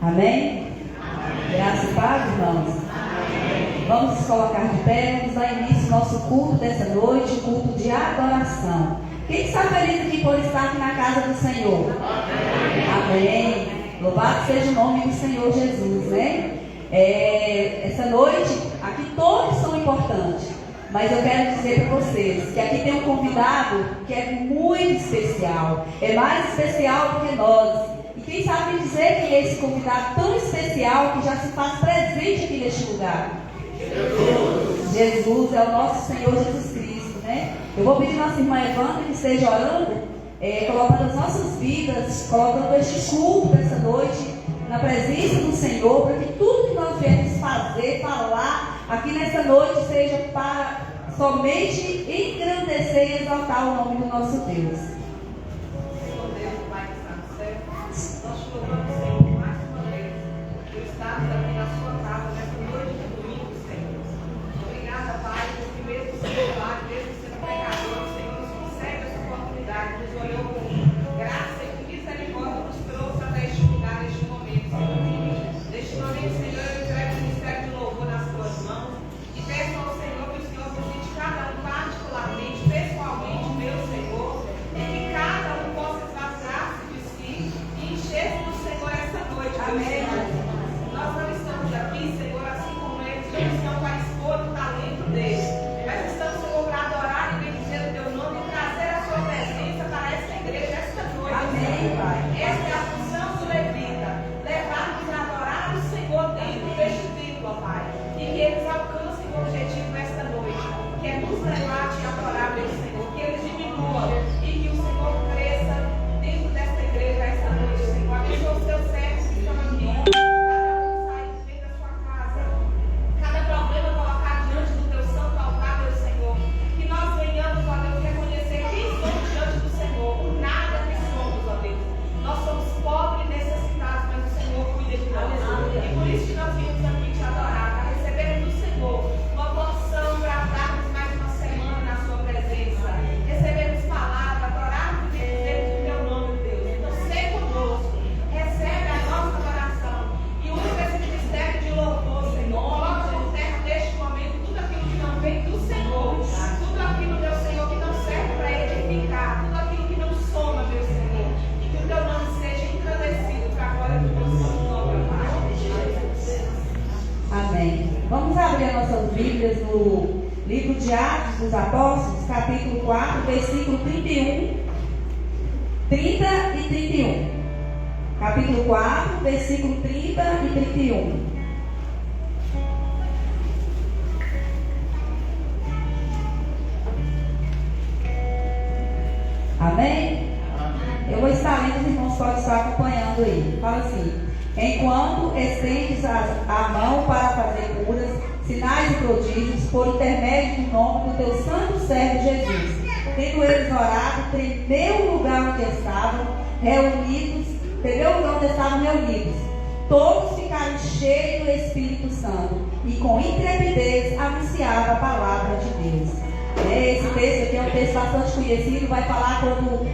Amém? Graças e paz, irmãos. Vamos nos colocar de pé, vamos dar início ao nosso culto dessa noite, o culto de adoração. Quem está feliz aqui por estar aqui na casa do Senhor? Amém. Louvado seja o nome do Senhor Jesus, né? Essa noite, aqui todos são importantes, mas eu quero dizer para vocês que aqui tem um convidado que é muito especial, é mais especial do que nós. E quem sabe dizer quem é esse convidado tão especial que já se faz presente aqui neste lugar? Jesus é o nosso Senhor Jesus Cristo, né? Eu vou pedir a nossa irmã Evandra que esteja orando, colocando as nossas vidas, colocando este culto dessa noite na presença do Senhor, para que tudo que nós viemos fazer, falar aqui nessa noite seja para somente engrandecer e exaltar o nome do nosso Deus. Senhor Deus, Pai que está no céu, nós te louvamos, Senhor, mais uma vez, por estarmos aqui na sua casa nessa noite de domingo, Senhor. Obrigada, Pai, porque mesmo sendo lá, mesmo sendo pecador, o Senhor nos concede essa oportunidade, nos olhou com graça e com misericórdia, nos trouxe até este lugar, neste momento, Senhor. Neste momento, Senhor, eu entrego o ministério de louvor nas tuas mãos e peço ao Senhor que o Senhor visite cada um particularmente, pessoalmente, meu Senhor, e que cada um possa esvaziar-se de si e encher-se do Senhor esta noite, meu Senhor. Nós não estamos aqui, Senhor, assim como eles, o Senhor vai expor o talento deles, mas estamos, Senhor, para adorar e bendizer o teu nome e trazer a sua presença para esta igreja esta noite. Amém, Pai. Esta é a função do levita, levar-nos a adorar o Senhor dentro deste templo, ó Pai, e que eles alcancem o objetivo nesta noite, que é nos levar a te adorar, meu Senhor, que eles diminuam e que o Senhor cresça dentro desta igreja esta noite, Senhor. Abençoa os teus servos que estão aqui, cada um sai dentro da sua casa, cada problema colocado diante do teu santo altar, meu Senhor, que nós venhamos, ó Deus, reconhecer quem somos diante do Senhor, o nada que somos, ó Deus. Nós somos pobres e necessitados, mas o Senhor cuida de nós. E por isso que nós viemos aqui te adorar, para recebermos do Senhor uma porção para darmos mais uma semana na sua presença. Recebermos palavra, adorarmos e bendizermos o teu nome, Deus. Então, seja conosco, recebe a nossa adoração e usa esse ministério de louvor, Senhor. Coloca por terra neste momento tudo aquilo que não vem do Senhor, tudo aquilo, meu Senhor, que não serve para edificar, tudo aquilo que não soma, meu Senhor. E que o teu nome seja engrandecido para a glória do teu santo nome, Pai. Amém. Vamos abrir nossas Bíblias no livro de Atos dos Apóstolos, capítulo 4, versículo 31, 30 e 31. Capítulo 4, versículo 30 e 31. Amém? Eu vou estar lendo, os irmãos podem estar acompanhando aí. Fala assim: enquanto estendes a mão para fazer curas, sinais e prodígios, por intermédio do nome do teu santo servo Jesus. Tendo eles orado, tremeu o lugar onde estavam reunidos. Todos ficaram cheios do Espírito Santo e com intrepidez anunciavam a palavra de Deus. Esse texto aqui é um texto bastante conhecido. Vai falar quando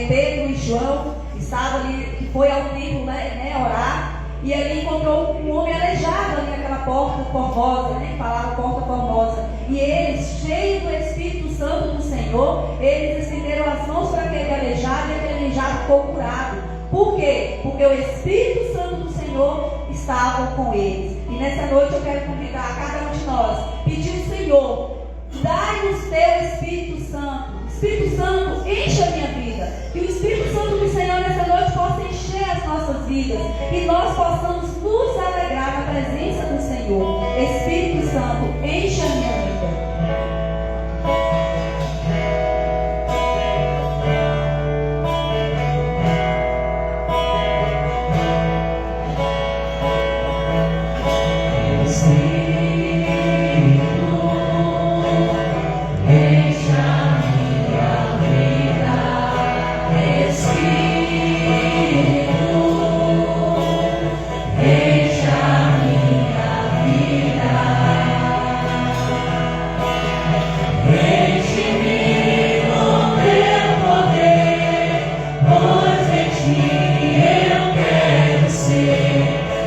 Pedro e João estavam ali, que foi ao templo, né, orar. E ali encontrou um homem aleijado ali naquela porta formosa, né? Falava porta formosa. E eles, cheios do Espírito Santo do Senhor, eles estenderam as mãos para aquele aleijado e aquele aleijado ficou curado. Por quê? Porque o Espírito Santo do Senhor estava com eles. E nessa noite eu quero convidar cada um de nós, pedir ao Senhor: dai-nos teu Espírito Santo. Espírito Santo, enche a minha vida. Que o Espírito Santo do Senhor nessa noite possa encher as nossas vidas e nós possamos nos alegrar na presença do Senhor. Espírito Santo, enche a minha vida. Eu quero ser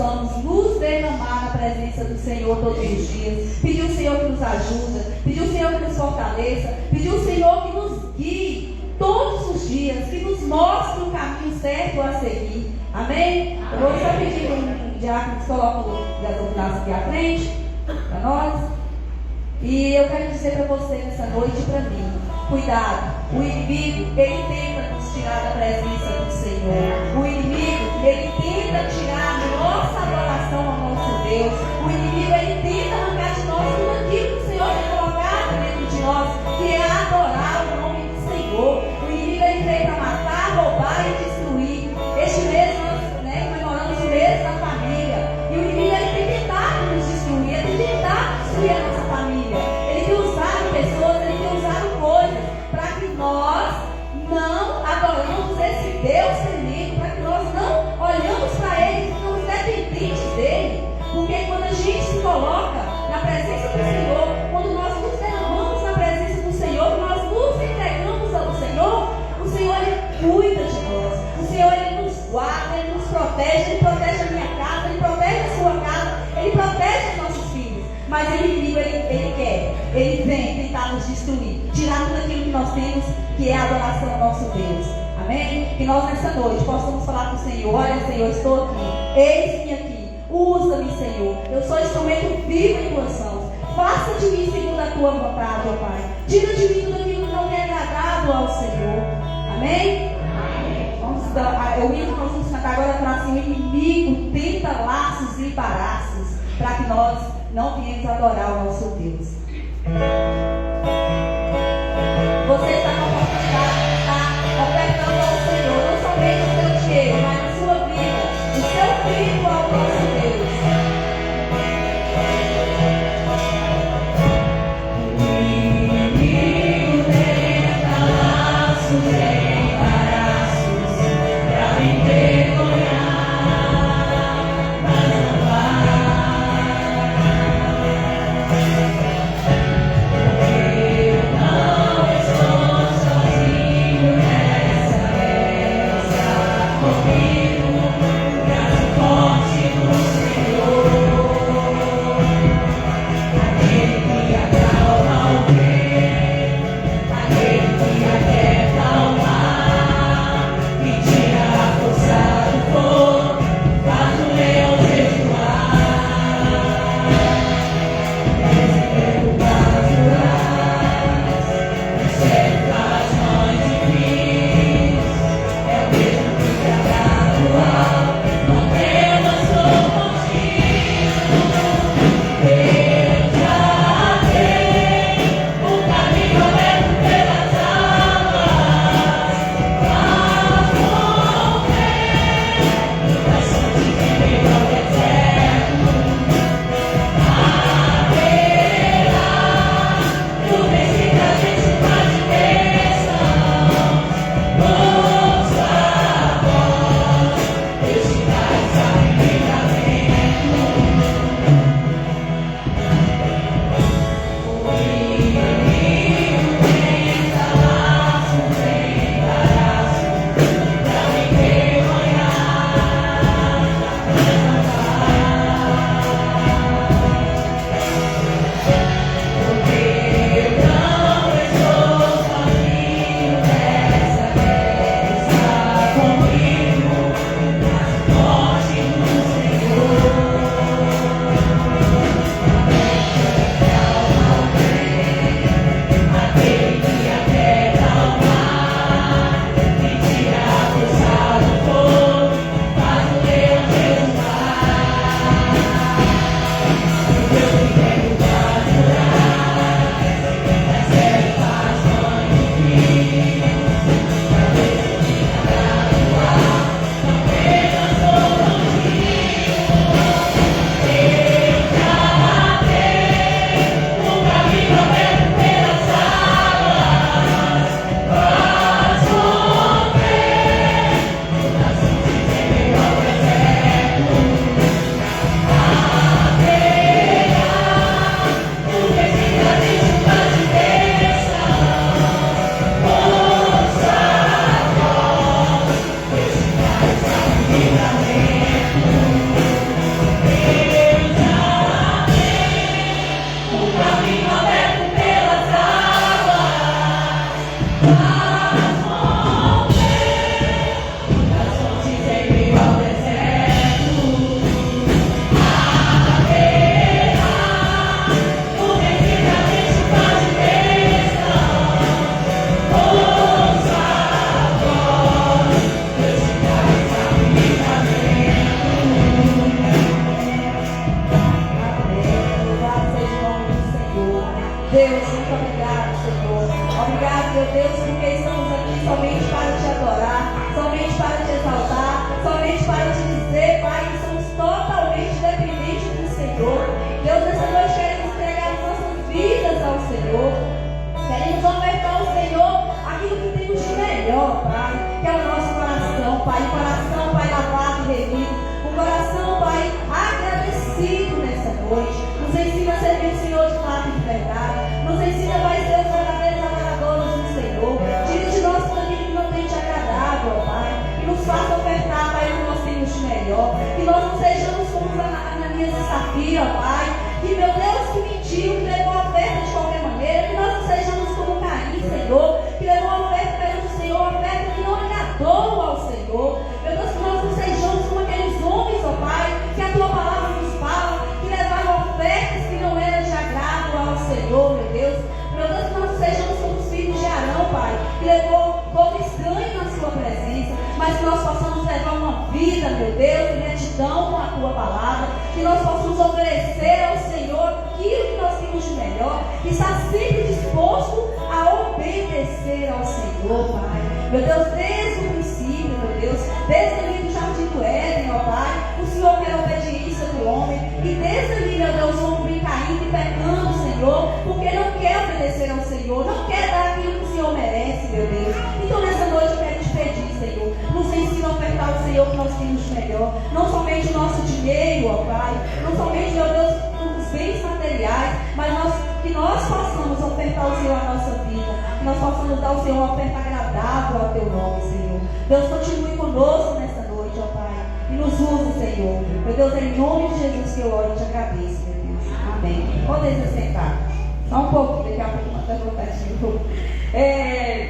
possamos nos derramar na presença do Senhor todos os dias. Pedir o Senhor que nos ajuda, pedir o Senhor que nos fortaleça, pedir o Senhor que nos guie todos os dias, que nos mostre o caminho certo a seguir. Amém? Eu vou só pedir um diácono que coloque o gasolinaço aqui à frente, para nós. E eu quero dizer para você nessa noite e para mim, cuidado, o inimigo, ele tenta nos tirar da presença do Senhor. O inimigo, ele tenta tirar a nossa adoração ao nosso Deus. O inimigo, ele tenta arrancar de nós tudo aquilo que o Senhor tem colocado dentro de nós, que é adorar o nome do Senhor. O inimigo, ele veio para matar, roubar e destruir. Este mês nós comemoramos o mês da família. E o inimigo, ele tem tentado nos destruir, ele tem tentado destruir a nossa família. Ele tem usado pessoas, ele tem usado coisas para que nós não adoramos esse Deus tremendo, para que nós não olhamos para Ele e ficamos dependentes dEle. Porque quando a gente se coloca na presença do Senhor, quando nós nos derramamos na presença do Senhor, nós nos entregamos ao Senhor, o Senhor, Ele cuida de nós. O Senhor, Ele nos guarda, Ele nos protege, Ele protege a minha casa, Ele protege a sua casa, Ele protege os nossos filhos. Mas o inimigo, ele quer, ele vem tentar nos destruir, tirar tudo aquilo que nós temos, que é a adoração ao nosso Deus. Amém? Que nós nessa noite possamos falar com o Senhor: olha, Senhor, estou aqui, eis-me aqui, usa-me, Senhor, eu sou instrumento vivo em tuas mãos. Faça de mim segundo a tua vontade, ó Pai. Tira de mim tudo aquilo que não tem agradado ao Senhor. Amém? Vamos dar, o hino que nós vamos cantar agora para assim: o inimigo tenta laços e embaraços, para que nós não viemos adorar o nosso Deus. Você está com a oportunidade de estar ofertando ao Senhor, não somente o seu dinheiro, mas a sua vida, o seu filho ao nosso Deus. O inimigo tenta laços e embaraços para me envergonhar. Porque Deus, muito obrigado, Senhor. Obrigado, meu Deus, porque estamos aqui somente para te adorar, somente para te exaltar, somente para te dizer, Pai, que somos totalmente dependentes do Senhor. Deus, nessa noite queremos entregar as nossas vidas ao Senhor. Queremos ofertar ao Senhor aquilo que temos de melhor, Pai, que é o nosso coração, Pai. Um coração, Pai, lavado e remido. Um coração, Pai, agradecido nessa noite. Nos ensina a servir o Senhor de fato e de verdade. Nos ensina, Pai, a ser os verdadeiros adoradores do Senhor. Tire de nós tudo aquilo que não tem te agradado, ó Pai. E nos faça ofertar, Pai, o que nós temos de melhor. Que nós não sejamos como Ananias e Safira, ó Pai. Que, meu Deus, que mentiu, que levou a oferta de qualquer maneira. Que nós não sejamos como Caim, Senhor. Que levou a oferta perante o Senhor, a oferta que não agradou ao Senhor. Meu Deus, que nós não sejamos como aqueles homens, ó Pai, que a tua palavra nos fala, que levaram ofertas que não eram de agrado ao Senhor, meu Deus. Meu Deus, que nós não sejamos como os filhos de Arão, Pai, que levou povo estranho na sua presença, mas que nós possamos levar uma vida, meu Deus, de gratidão com a tua palavra, que nós possamos oferecer ao Senhor aquilo que nós temos de melhor, e estar sempre disposto a obedecer ao Senhor, Pai. Meu Deus, desde o princípio, meu Deus, desde ali do jardim do Éden, ó Pai, o Senhor quer a obediência do homem, e desde ali, meu Deus, o homem vem caindo e pecando, Senhor, porque não quer obedecer ao Senhor, não quer dar aquilo que o Senhor merece, meu Deus. Então nessa noite eu quero te pedir, Senhor, nos ensina a ofertar ao Senhor que nós temos de melhor, não somente o nosso dinheiro, ó Pai, não somente, meu Deus, os bens materiais, mas que nós possamos ofertar ao Senhor a nossa vida, que nós possamos dar ao Senhor uma oferta agradável ao teu nome, Senhor. Deus, continue conosco nessa noite, ó Pai, e nos use, Senhor. Meu Deus, é em nome de Jesus que eu oro e te agradeço, meu Deus. Amém. Podem se sentar. Só um pouco, daqui a pouco uma perguntativa.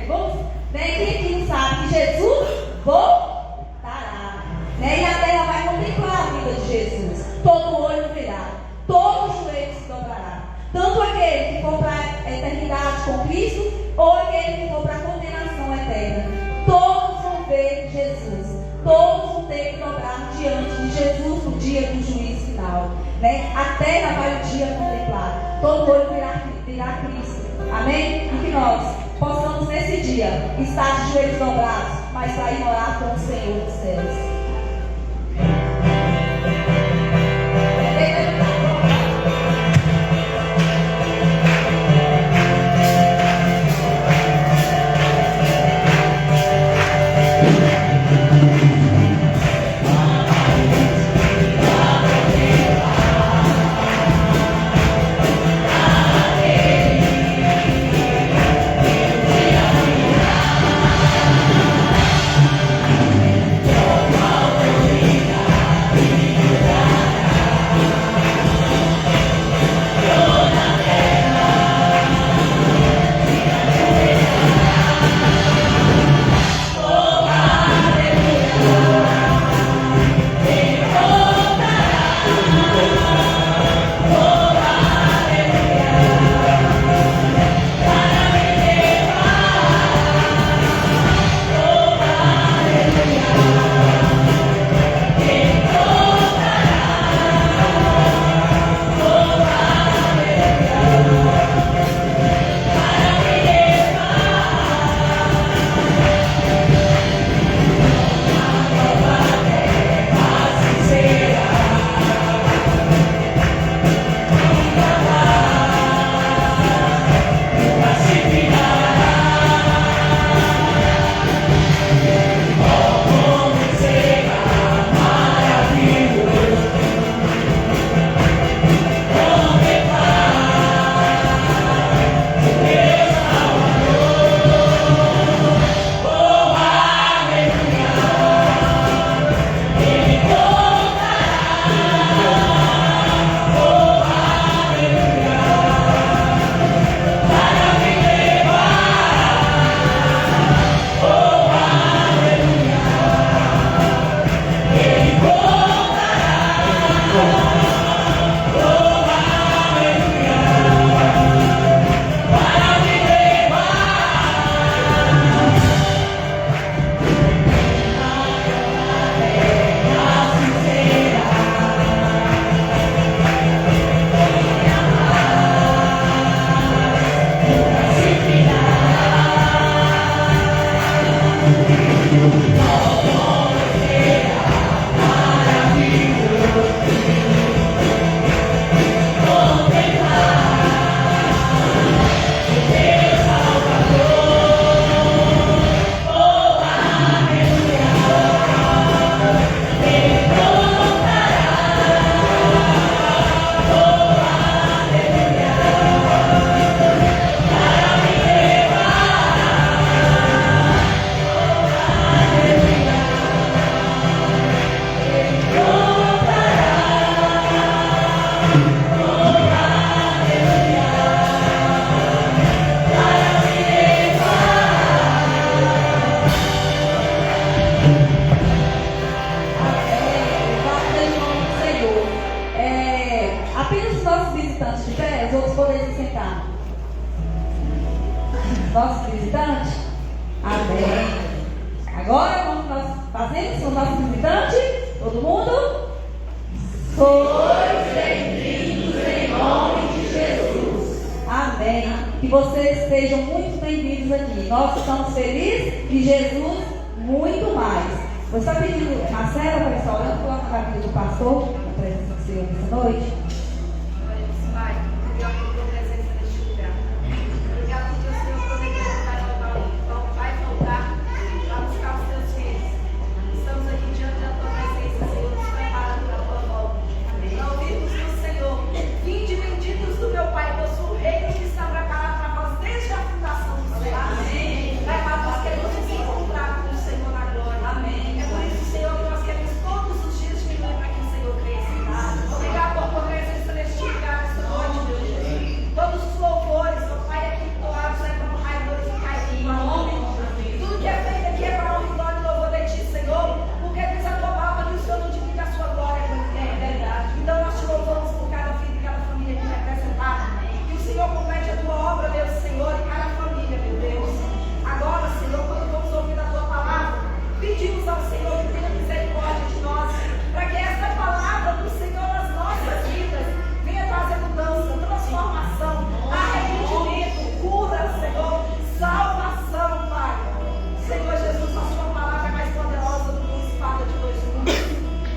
Vamos, né? Quem aqui não sabe que Jesus voltará, né? E a terra vai contemplar a vida de Jesus. Todo olho verá, todo joelho se dobrará. Tanto aquele que for para a eternidade com Cristo, ou aquele que for para a condenação eterna. Todos vão ver Jesus. Todos vão ter que dobrar diante de Jesus no dia do juízo final, né? A terra vai um dia contemplar. Todo olho virá Cristo. Amém? E que nós possamos nesse dia estar de joelhos dobrados, mas para ir morar com o Senhor dos céus. Oh, nosso visitante? Amém. Agora, como nós fazemos com o nosso visitante? Todo mundo? Sois bem-vindos em nome de Jesus. Amém. Que vocês sejam muito bem-vindos aqui. Nós estamos felizes e Jesus muito mais. Você está pedindo, Marcela, para estar orando pela maravilha do pastor, na presença do Senhor nessa noite? Pai, obrigado por tua presença neste lugar. Obrigado porque o Senhor prometeu que vai voltar para buscar os teus filhos. Estamos aqui diante da tua presença, Senhor, nos preparando para a tua volta. Para ouvirmos do Senhor. Vinde benditos do meu Pai, pois o reino que está preparado para vós desde a fundação do céu. Amém. Pai, para nós queremos nos encontrar com o Senhor na glória. Amém. É por isso, Senhor, que nós queremos todos os dias diminuir para que o Senhor cresça. Obrigado por tua presença neste lugar, esta noite, meu Jesus. Todos os louvores, ó Pai, aqui entoados é para honrar e glorificar em nome de Jesus. Tudo que é feito aqui é para honra e glória e louvor de ti, Senhor, porque diz a tua palavra que o Senhor não divide a sua glória com ninguém, é verdade. Então nós te louvamos por cada filho e cada família aqui representada. Que o Senhor complete a tua obra, meu Senhor, e cada família, meu Deus. Agora, Senhor, quando vamos ouvir a tua palavra, pedimos ao Senhor que tenha misericórdia de nós, para que esta palavra do Senhor nas nossas vidas venha trazer mudança, transformação, arrependimento, cura, Senhor, salvação, Pai. Senhor Jesus, a sua palavra é mais poderosa do que uma espada de dois gumes.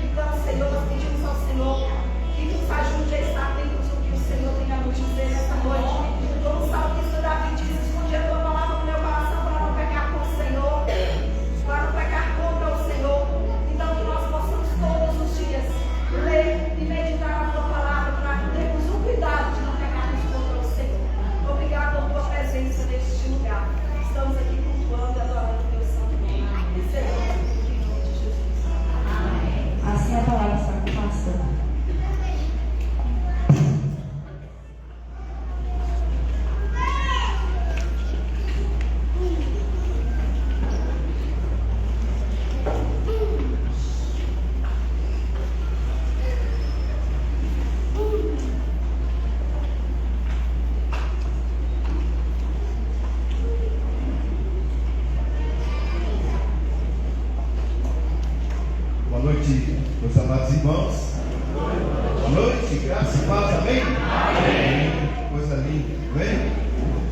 Então, Senhor, nós pedimos ao Senhor que nos ajude a estar dentro do que o Senhor tem a nos dizer nesta noite. Como o salmista Davi diz, esconde a tua palavra no meu coração para não pecar com o Senhor, para não pecar contra o Senhor. Então, que nós possamos todos os dias ler e meditar a tua palavra para termos o cuidado de não pecarmos contra o Senhor. Obrigado por tua presença neste lugar. Estamos aqui cultuando e adorando o teu santo nome. E Senhor, em nome de Jesus. Amém. Assim a palavra está com o pastor. Boa noite, meus amados irmãos. Boa noite, graça e paz, amém? Amém. Coisa linda, amém?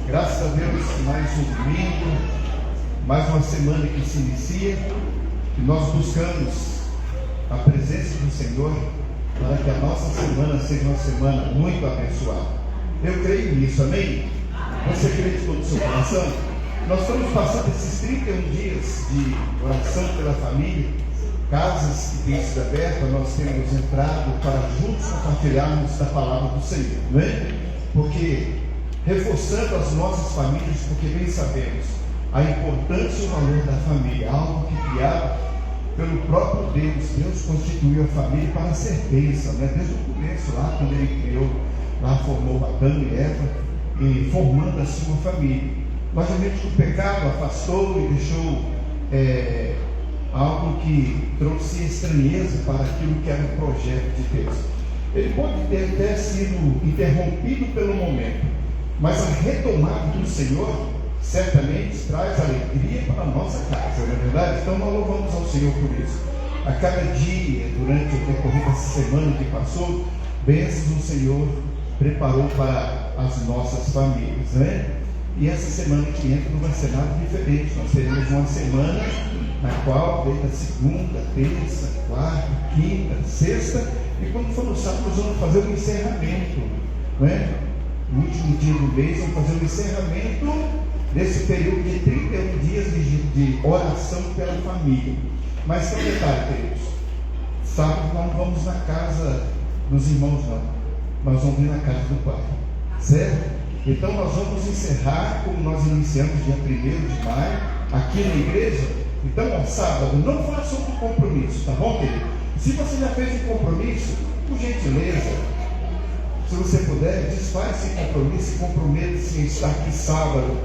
Graças a Deus, mais um domingo, mais uma semana que se inicia, e nós buscamos a presença do Senhor para que a nossa semana seja uma semana muito abençoada. Eu creio nisso, amém? Você crê de todo o seu coração? Nós estamos passando esses 31 dias de oração pela família. Casas que têm sido abertas, nós temos entrado para juntos compartilharmos da palavra do Senhor, não é? Porque reforçando as nossas famílias, porque bem sabemos a importância e o valor da família, algo que criado pelo próprio Deus. Deus constituiu a família para ser bênção, né? Desde o começo, lá quando Ele criou, lá formou Adão e Eva, e formando a sua família. Logicamente o pecado afastou e deixou algo que trouxe estranheza para aquilo que era o projeto de Deus. Ele pode ter até sido interrompido pelo momento, mas a retomada do Senhor certamente traz alegria para a nossa casa, não é verdade? Então nós louvamos ao Senhor por isso. A cada dia, durante o decorrer dessa semana que passou, bênçãos o Senhor preparou para as nossas famílias, né? E essa semana que entra não vai ser nada diferente. Nós teremos uma semana na qual, desde a segunda, terça, quarta, quinta, sexta, e quando for no sábado, nós vamos fazer um encerramento, né? No último dia do mês, vamos fazer um encerramento desse período de 31 dias de oração pela família. Mas tem um detalhe, queridos: sábado nós não vamos na casa dos irmãos, não. Nós vamos vir na casa do Pai, certo? Então nós vamos encerrar, como nós iniciamos dia 1º de maio, aqui na igreja. Então, ao sábado, não faça outro compromisso, tá bom, querido? Se você já fez um compromisso, por gentileza, se você puder, desfaz esse compromisso e comprometa-se em estar aqui sábado,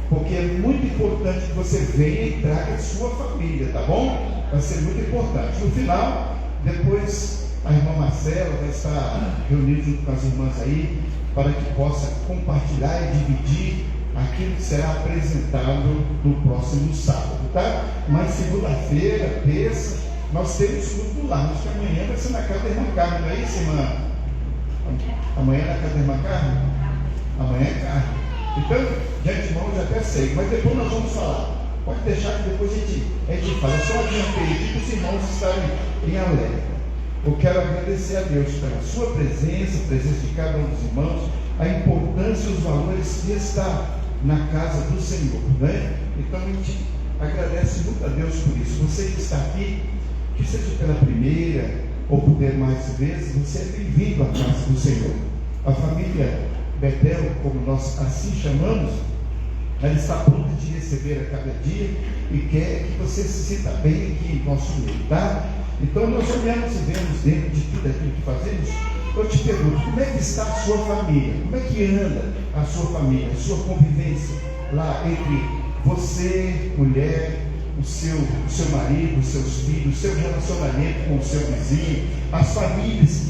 porque é muito importante que você venha e traga a sua família, tá bom? Vai ser muito importante. No final, depois a irmã Marcela vai estar reunida junto com as irmãs aí, para que possa compartilhar e dividir aquilo que será apresentado no próximo sábado, tá? Mas segunda-feira, terça, nós temos culto lá, mas que amanhã vai ser na casa da irmã Carmen, não é isso, irmã? Amanhã na casa da irmã Carmen? Amanhã é Carmen. Então, de antemão eu já até sei, mas depois nós vamos falar. Pode deixar que depois a gente fala. Só adiantei aqui para os irmãos estarem em alerta. Eu quero agradecer a Deus pela sua presença, a presença de cada um dos irmãos, a importância e os valores de estar na casa do Senhor, né? Então a gente agradece muito a Deus por isso. Você que está aqui, que seja pela primeira ou por demais vezes, você é bem-vindo à casa do Senhor. A família Betel, como nós assim chamamos, ela está pronta de receber a cada dia e quer que você se sinta bem aqui em nosso meio, tá? Então nós olhamos e vemos dentro de tudo aquilo que fazemos. Eu te pergunto, como é que está a sua família? Como é que anda a sua família, a sua convivência lá entre você, mulher, o seu marido, os seus filhos, o seu relacionamento com o seu vizinho, as famílias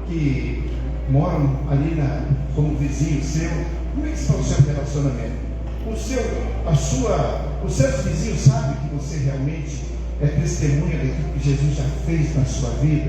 que moram ali como vizinho seu? Como é que está o seu relacionamento? Os seus vizinhos sabem que você realmente é testemunha daquilo que Jesus já fez na sua vida?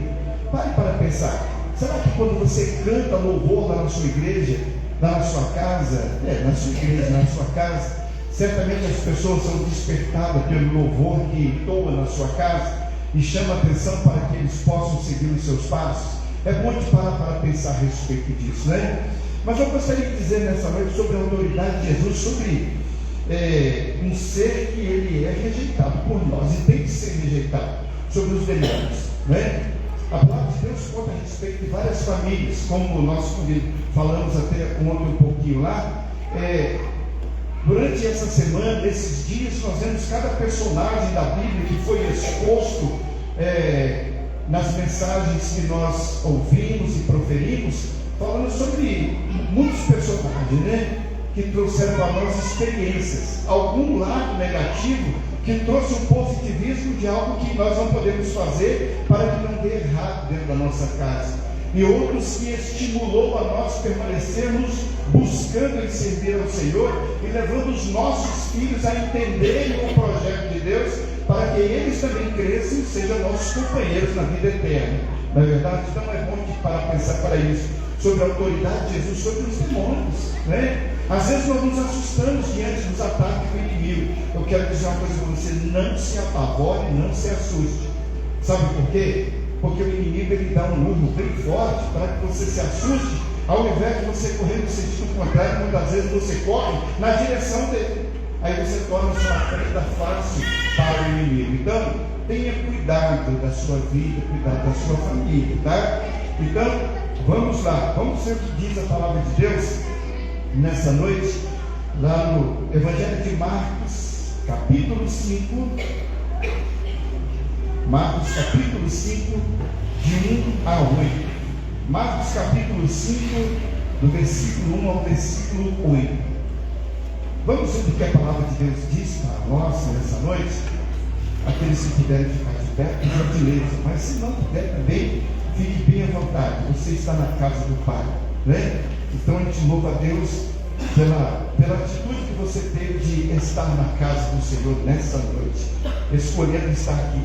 Pare para pensar. Será que quando você canta louvor lá na sua igreja, lá na sua casa, na sua igreja, na sua casa, certamente as pessoas são despertadas pelo louvor que entoa na sua casa e chama a atenção para que eles possam seguir os seus passos? É bom de parar para pensar a respeito disso, né? Mas eu gostaria de dizer nessa noite sobre a autoridade de Jesus, sobre um ser que ele é rejeitado por nós e tem que ser rejeitado, sobre os demônios, né? A palavra de Deus conta a respeito de várias famílias, como nós falamos até ontem um pouquinho lá. Durante essa semana, esses dias, nós vemos cada personagem da Bíblia que foi exposto nas mensagens que nós ouvimos e proferimos, falando sobre muitos personagens, né? Que trouxeram para nós experiências, algum lado negativo que trouxe um positivismo de algo que nós não podemos fazer para que não dê errado dentro da nossa casa, e outros que estimulou a nós permanecermos buscando e servir ao Senhor e levando os nossos filhos a entenderem o projeto de Deus para que eles também cresçam e sejam nossos companheiros na vida eterna. Na verdade, então é bom de parar a pensar para isso, sobre a autoridade de Jesus sobre os demônios, né? Às vezes nós nos assustamos diante dos ataques do inimigo. Eu quero dizer uma coisa para você: não se apavore, não se assuste. Sabe por quê? Porque o inimigo ele dá um urro bem forte para que você se assuste. Ao invés de você correr no sentido contrário, muitas vezes você corre na direção dele. Aí você torna a sua prenda fácil para o inimigo. Então, tenha cuidado da sua vida, cuidado da sua família, tá? Então, vamos lá, vamos ver o que diz a palavra de Deus nessa noite, lá no Evangelho de Marcos, capítulo 5. Marcos, capítulo 5, de 1 a 8. Marcos, capítulo 5, do versículo 1 ao versículo 8. Vamos ver o que a palavra de Deus diz para nós nessa noite. Aqueles que puderem ficar de pé, por gentileza, mas se não puder também, fique bem à vontade. Você está na casa do Pai, né? Então a gente louva a Deus pela atitude que você teve de estar na casa do Senhor nessa noite, escolhendo estar aqui.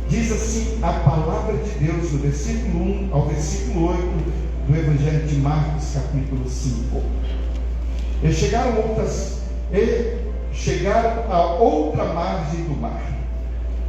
Diz assim a palavra de Deus, do versículo 1 ao versículo 8 do Evangelho de Marcos, capítulo 5. E chegaram a outra margem do mar,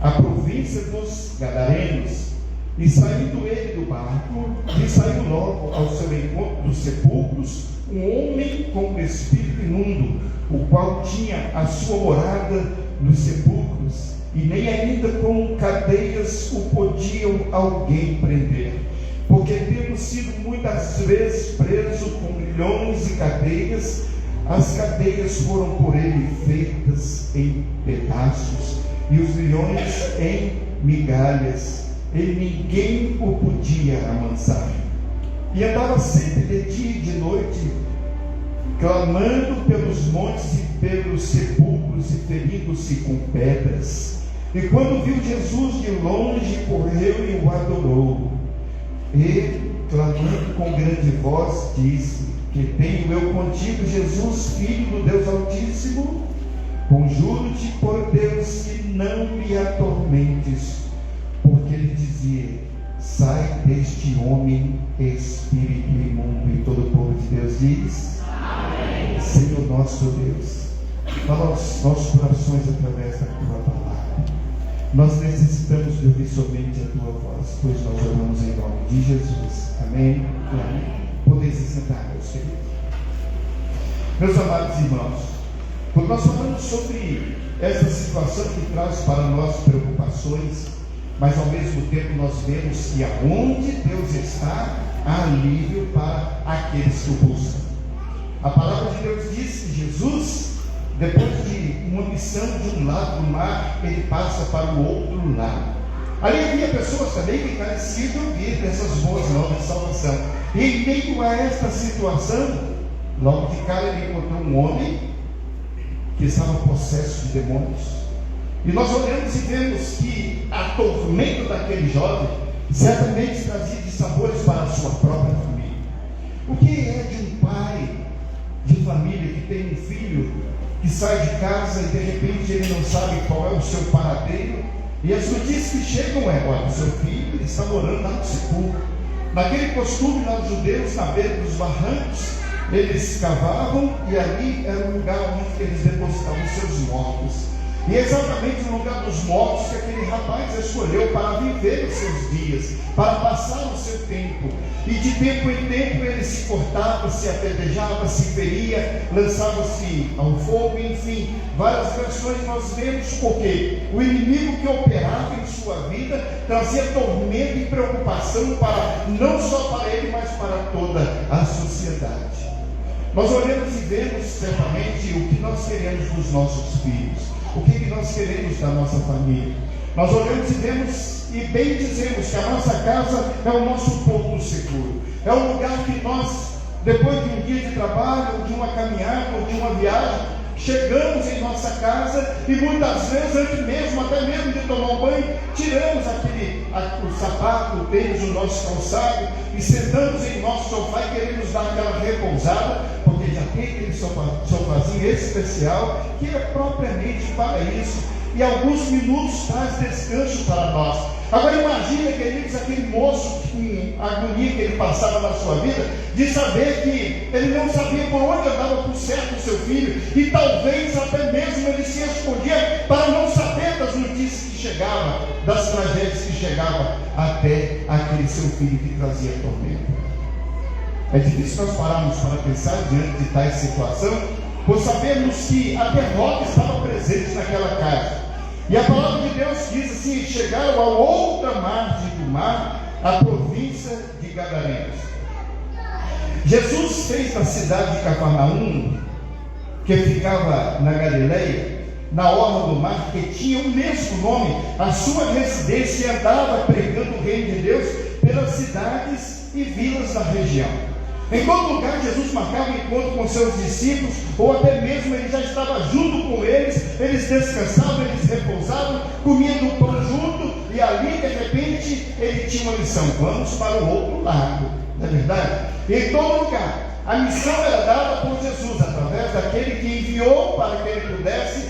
a província dos Gadarenos. E saindo ele do barco, e saiu logo ao seu encontro dos sepulcros um homem com um espírito imundo, o qual tinha a sua morada nos sepulcros, e nem ainda com cadeias o podiam alguém prender, porque tendo sido muitas vezes preso com grilhões e cadeias, as cadeias foram por ele feitas em pedaços, e os grilhões em migalhas, e ninguém o podia amansar. E andava sempre de dia e de noite, clamando pelos montes e pelos sepulcros e ferindo-se com pedras. E quando viu Jesus de longe, correu e o adorou. E, clamando com grande voz, disse: porque tenho eu contigo Jesus, Filho do Deus Altíssimo, conjuro-te por Deus que não me atormentes, porque ele dizia: sai deste homem espírito imundo. E todo o povo de Deus diz: amém. Senhor nosso Deus, fala aos nossos corações através da tua palavra. Nós necessitamos de ouvir somente a tua voz, pois nós oramos em nome de Jesus. Amém. Amém. Podem se sentar, meus queridos. Meus amados irmãos, quando nós falamos sobre essa situação que traz para nós preocupações, mas ao mesmo tempo nós vemos que aonde Deus está, há alívio para aqueles que o buscam. A palavra de Deus diz que Jesus, depois de uma missão de um lado do mar, ele passa para o outro lado. Ali havia pessoas também que careciam de ouvir dessas boas novas de salvação. E em meio a esta situação, logo de cara ele encontrou um homem que estava possesso de demônios. E nós olhamos e vemos que a tormento daquele jovem certamente trazia de sabores para a sua própria família. O que é de um pai de família que tem um filho que sai de casa e de repente ele não sabe qual é o seu paradeiro, e as notícias que chegam é: olha, o seu filho ele está morando lá no sepulcro. Naquele costume lá dos judeus, na beira dos barrancos, eles cavavam e ali era o lugar onde eles depositavam os seus mortos. E é exatamente no lugar dos mortos que aquele rapaz escolheu para viver os seus dias, para passar o seu tempo. E de tempo em tempo ele se cortava, se apedrejava, se feria, lançava-se ao fogo, enfim, várias versões nós vemos, porque o inimigo que operava em sua vida trazia tormento e preocupação para, não só para ele, mas para toda a sociedade. Nós olhamos e vemos certamente o que nós queremos dos nossos filhos, o que nós queremos da nossa família. Nós olhamos e vemos e bem dizemos que a nossa casa é o nosso porto seguro, é o lugar que nós, depois de um dia de trabalho, ou de uma caminhada, ou de uma viagem, chegamos em nossa casa e muitas vezes, antes mesmo, até mesmo de tomar um banho, tiramos o sapato, o tênis, o nosso calçado e sentamos em nosso sofá e queremos dar aquela repousada, porque já tem aquele sofazinho especial que é propriamente para isso, e alguns minutos traz descanso para nós. Agora imagina, queridos, aquele moço com a agonia que ele passava na sua vida, de saber que ele não sabia por onde andava por certo o seu filho, e talvez até mesmo ele se escondia para não saber das notícias que chegavam, das tragédias que chegavam até aquele seu filho que trazia tormento. É difícil nós pararmos para pensar diante de tais situação, por sabermos que a derrota estava presente naquela casa. E a palavra de Deus diz assim: chegaram a outra margem do mar, a província de Gadarenos. Jesus fez na cidade de Cafarnaum, que ficava na Galileia, na orla do mar, que tinha o mesmo nome, a sua residência, e andava pregando o reino de Deus pelas cidades e vilas da região. Em todo lugar Jesus marcava encontro com seus discípulos, ou até mesmo ele já estava junto com eles, eles descansavam, eles repousavam, comiam do pão junto, e ali de repente ele tinha uma missão: vamos para o outro lado, não é verdade? Em todo lugar, a missão era dada por Jesus, através daquele que enviou para que ele pudesse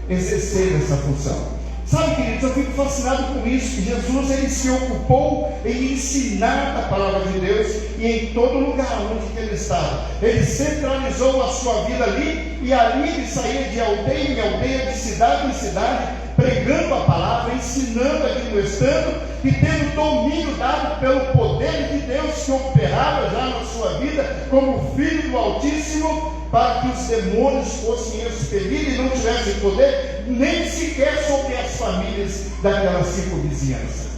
exercer essa função. Sabe, queridos, eu fico fascinado com isso, que Jesus ele se ocupou em ensinar a palavra de Deus, e em todo lugar onde ele estava, ele centralizou a sua vida ali, e ali ele saía de aldeia em aldeia, de cidade em cidade, pregando a palavra, ensinando, admoestando, e tendo domínio dado pelo poder de Deus que operava já na sua vida, como Filho do Altíssimo, para que os demônios fossem expelidos e não tivessem poder nem sequer sobre as famílias daquela circunvizinhança.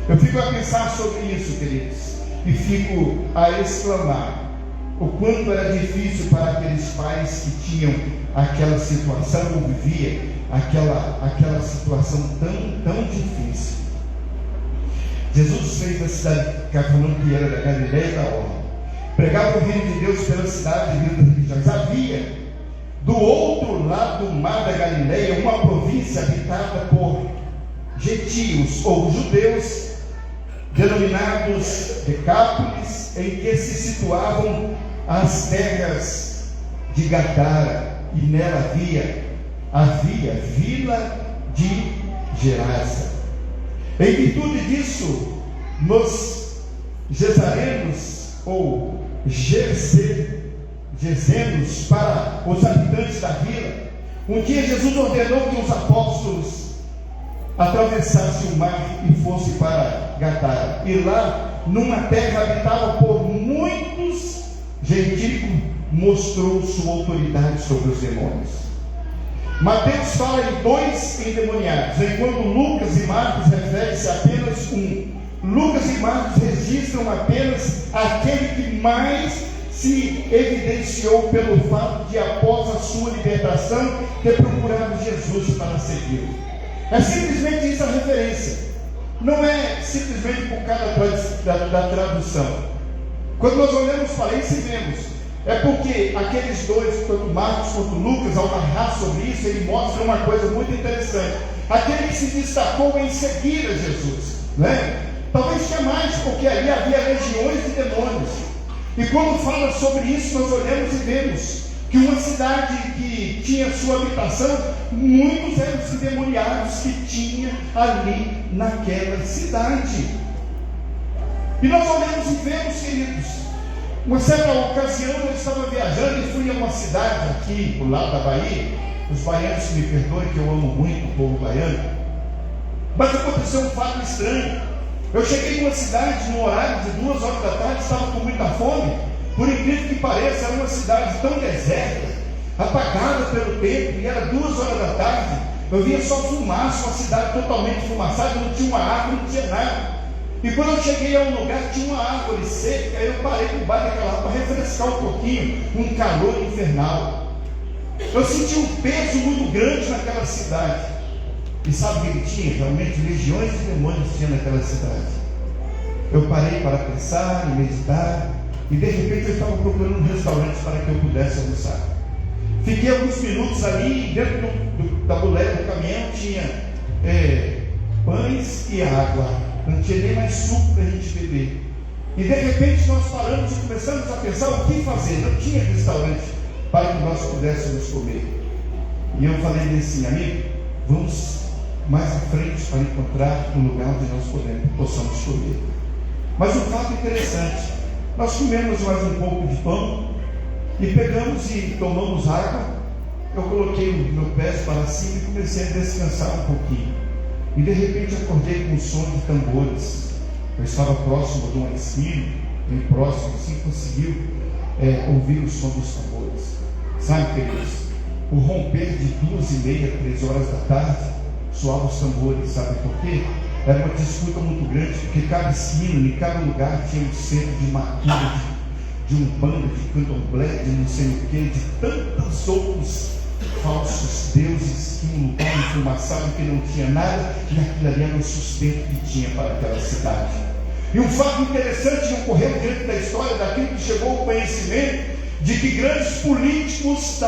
Eu fico a pensar sobre isso, queridos, e fico a exclamar o quanto era difícil para aqueles pais que tinham aquela situação, ou vivia aquela situação tão difícil. Jesus fez na cidade de Cafarnaum, que era da Galileia, da orla, pregava o reino de Deus pela cidade de vilas regiões. Havia do outro lado do mar da Galileia uma província habitada por gentios ou judeus, denominados Decápolis, em que se situavam às terras de Gadara, e nela havia vila de Gerasa. Em virtude disso, nos Gesarenos, ou Gerzenos, para os habitantes da vila, um dia Jesus ordenou que os apóstolos atravessassem o mar e fossem para Gadara. E lá, numa terra habitada por muitos gentílicos, mostrou sua autoridade sobre os demônios. Mateus fala em 2 endemoniados, enquanto Lucas e Marcos referem-se a apenas um. Lucas e Marcos registram apenas aquele que mais se evidenciou pelo fato de, após a sua libertação, ter procurado Jesus para segui-lo. É simplesmente isso a referência. Não é simplesmente por causa da tradução. Quando nós olhamos para isso e vemos, é porque aqueles dois, tanto Marcos quanto Lucas, ao narrar sobre isso, ele mostra uma coisa muito interessante. Aquele que se destacou em seguir a Jesus, né? Talvez tinha mais, porque ali havia legiões de demônios. E quando fala sobre isso, nós olhamos e vemos que uma cidade que tinha sua habitação, muitos eram os endemoniados que tinha ali naquela cidade. E nós olhamos e vemos, queridos, uma certa ocasião eu estava viajando e fui a uma cidade aqui, do lado da Bahia. Os baianos me perdoem, que eu amo muito o povo baiano. Mas aconteceu um fato estranho. Eu cheguei numa cidade no horário de 2 horas da tarde, estava com muita fome. Por incrível que pareça, era uma cidade tão deserta, apagada pelo tempo, e era 2 horas da tarde. Eu via só fumaça, uma cidade totalmente fumaçada, não tinha uma árvore, não tinha nada. E quando eu cheguei a um lugar que tinha uma árvore seca, eu parei por baixo daquela árvore para refrescar um pouquinho, um calor infernal. Eu senti um peso muito grande naquela cidade. E sabe o que ele tinha? Realmente legiões de demônios tinha naquela cidade. Eu parei para pensar e meditar, e de repente eu estava procurando um restaurante para que eu pudesse almoçar. Fiquei alguns minutos ali, e dentro do tabuleiro do caminhão tinha pães e água. Não tinha nem mais suco para a gente beber. E de repente nós paramos e começamos a pensar o que fazer. Não tinha restaurante para que nós pudéssemos comer. E eu falei assim, amigo, vamos mais à frente para encontrar um lugar onde nós possamos comer. Mas um fato interessante, nós comemos mais um pouco de pão e pegamos e tomamos água. Eu coloquei o meu pé para cima e comecei a descansar um pouquinho. E de repente acordei com o som de tambores. Eu estava próximo de uma esquina, bem próximo, assim conseguiu ouvir o som dos tambores. Sabe, queridos, o romper de 2h30, 3 horas da tarde, soavam os tambores. Sabe por quê? Era uma disputa muito grande, porque cada esquina, em cada lugar, tinha um centro de macumba, de umbanda, de candomblé, de não sei o quê, de tantos outros falsos deuses, que um lugar enfumaçado que não tinha nada, e aquilo ali era o sustento que tinha para aquela cidade. E um fato interessante ocorreu diante da história daquilo que chegou ao conhecimento de que grandes políticos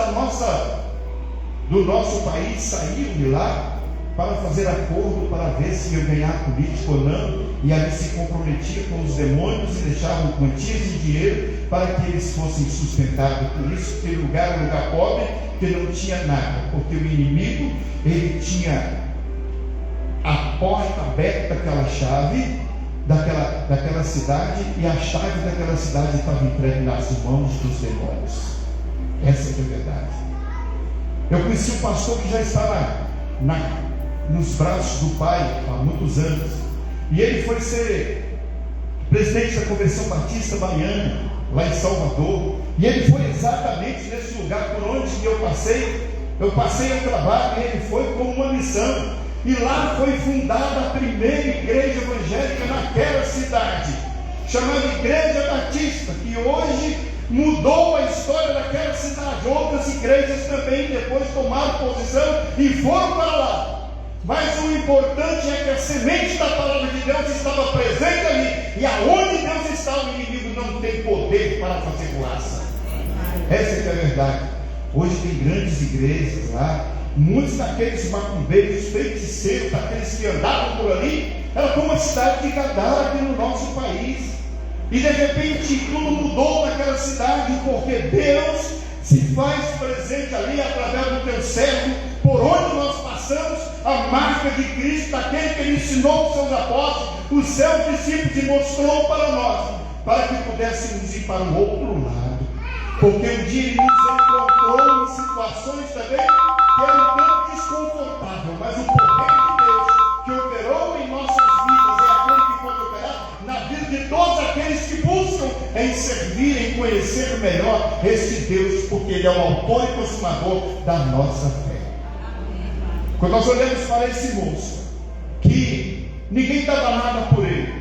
do nosso país saíram de lá para fazer acordo para ver se iam ganhar político ou não, e ali se comprometia com os demônios e deixavam quantias de dinheiro para que eles fossem sustentados. Por isso aquele lugar era um lugar pobre, que não tinha nada, porque o inimigo, ele tinha a porta aberta daquela chave daquela cidade, e a chave daquela cidade estava entregue nas mãos dos demônios. Essa é a verdade. Eu conheci um pastor que já estava nos braços do Pai há muitos anos, e ele foi ser presidente da Convenção Batista Baiana lá em Salvador, e ele foi exatamente nesse lugar por onde eu passei a trabalho, e ele foi com uma missão, e lá foi fundada a primeira igreja evangélica naquela cidade, chamada Igreja Batista, que hoje mudou a história daquela cidade. Outras igrejas também depois tomaram posição e foram para lá. Mas o importante é que a semente da palavra de Deus estava presente ali, e aonde Deus está, o inimigo não tem poder para fazer fumaça. Essa é que é a verdade. Hoje tem grandes igrejas lá, muitos daqueles macumbeiros, feiticeiros, daqueles que andavam por ali, era como a cidade de Gadara aqui no nosso país. E de repente tudo mudou naquela cidade, porque Deus se faz presente ali através do teu servo. Por onde nós passamos, a marca de Cristo, daquele que ele ensinou os seus apóstolos, os seus discípulos, e mostrou para nós, para que pudéssemos ir para o outro lado. Porque um dia ele nos encontrou em situações também que eram um tanto desconfortáveis, mas o poder de Deus que operou em nossas vidas é aquele que pode operar na vida de todos aqueles que buscam em servir, em conhecer melhor este Deus, porque ele é o autor e consumador da nossa fé. Quando nós olhamos para esse moço, que ninguém dava nada por ele,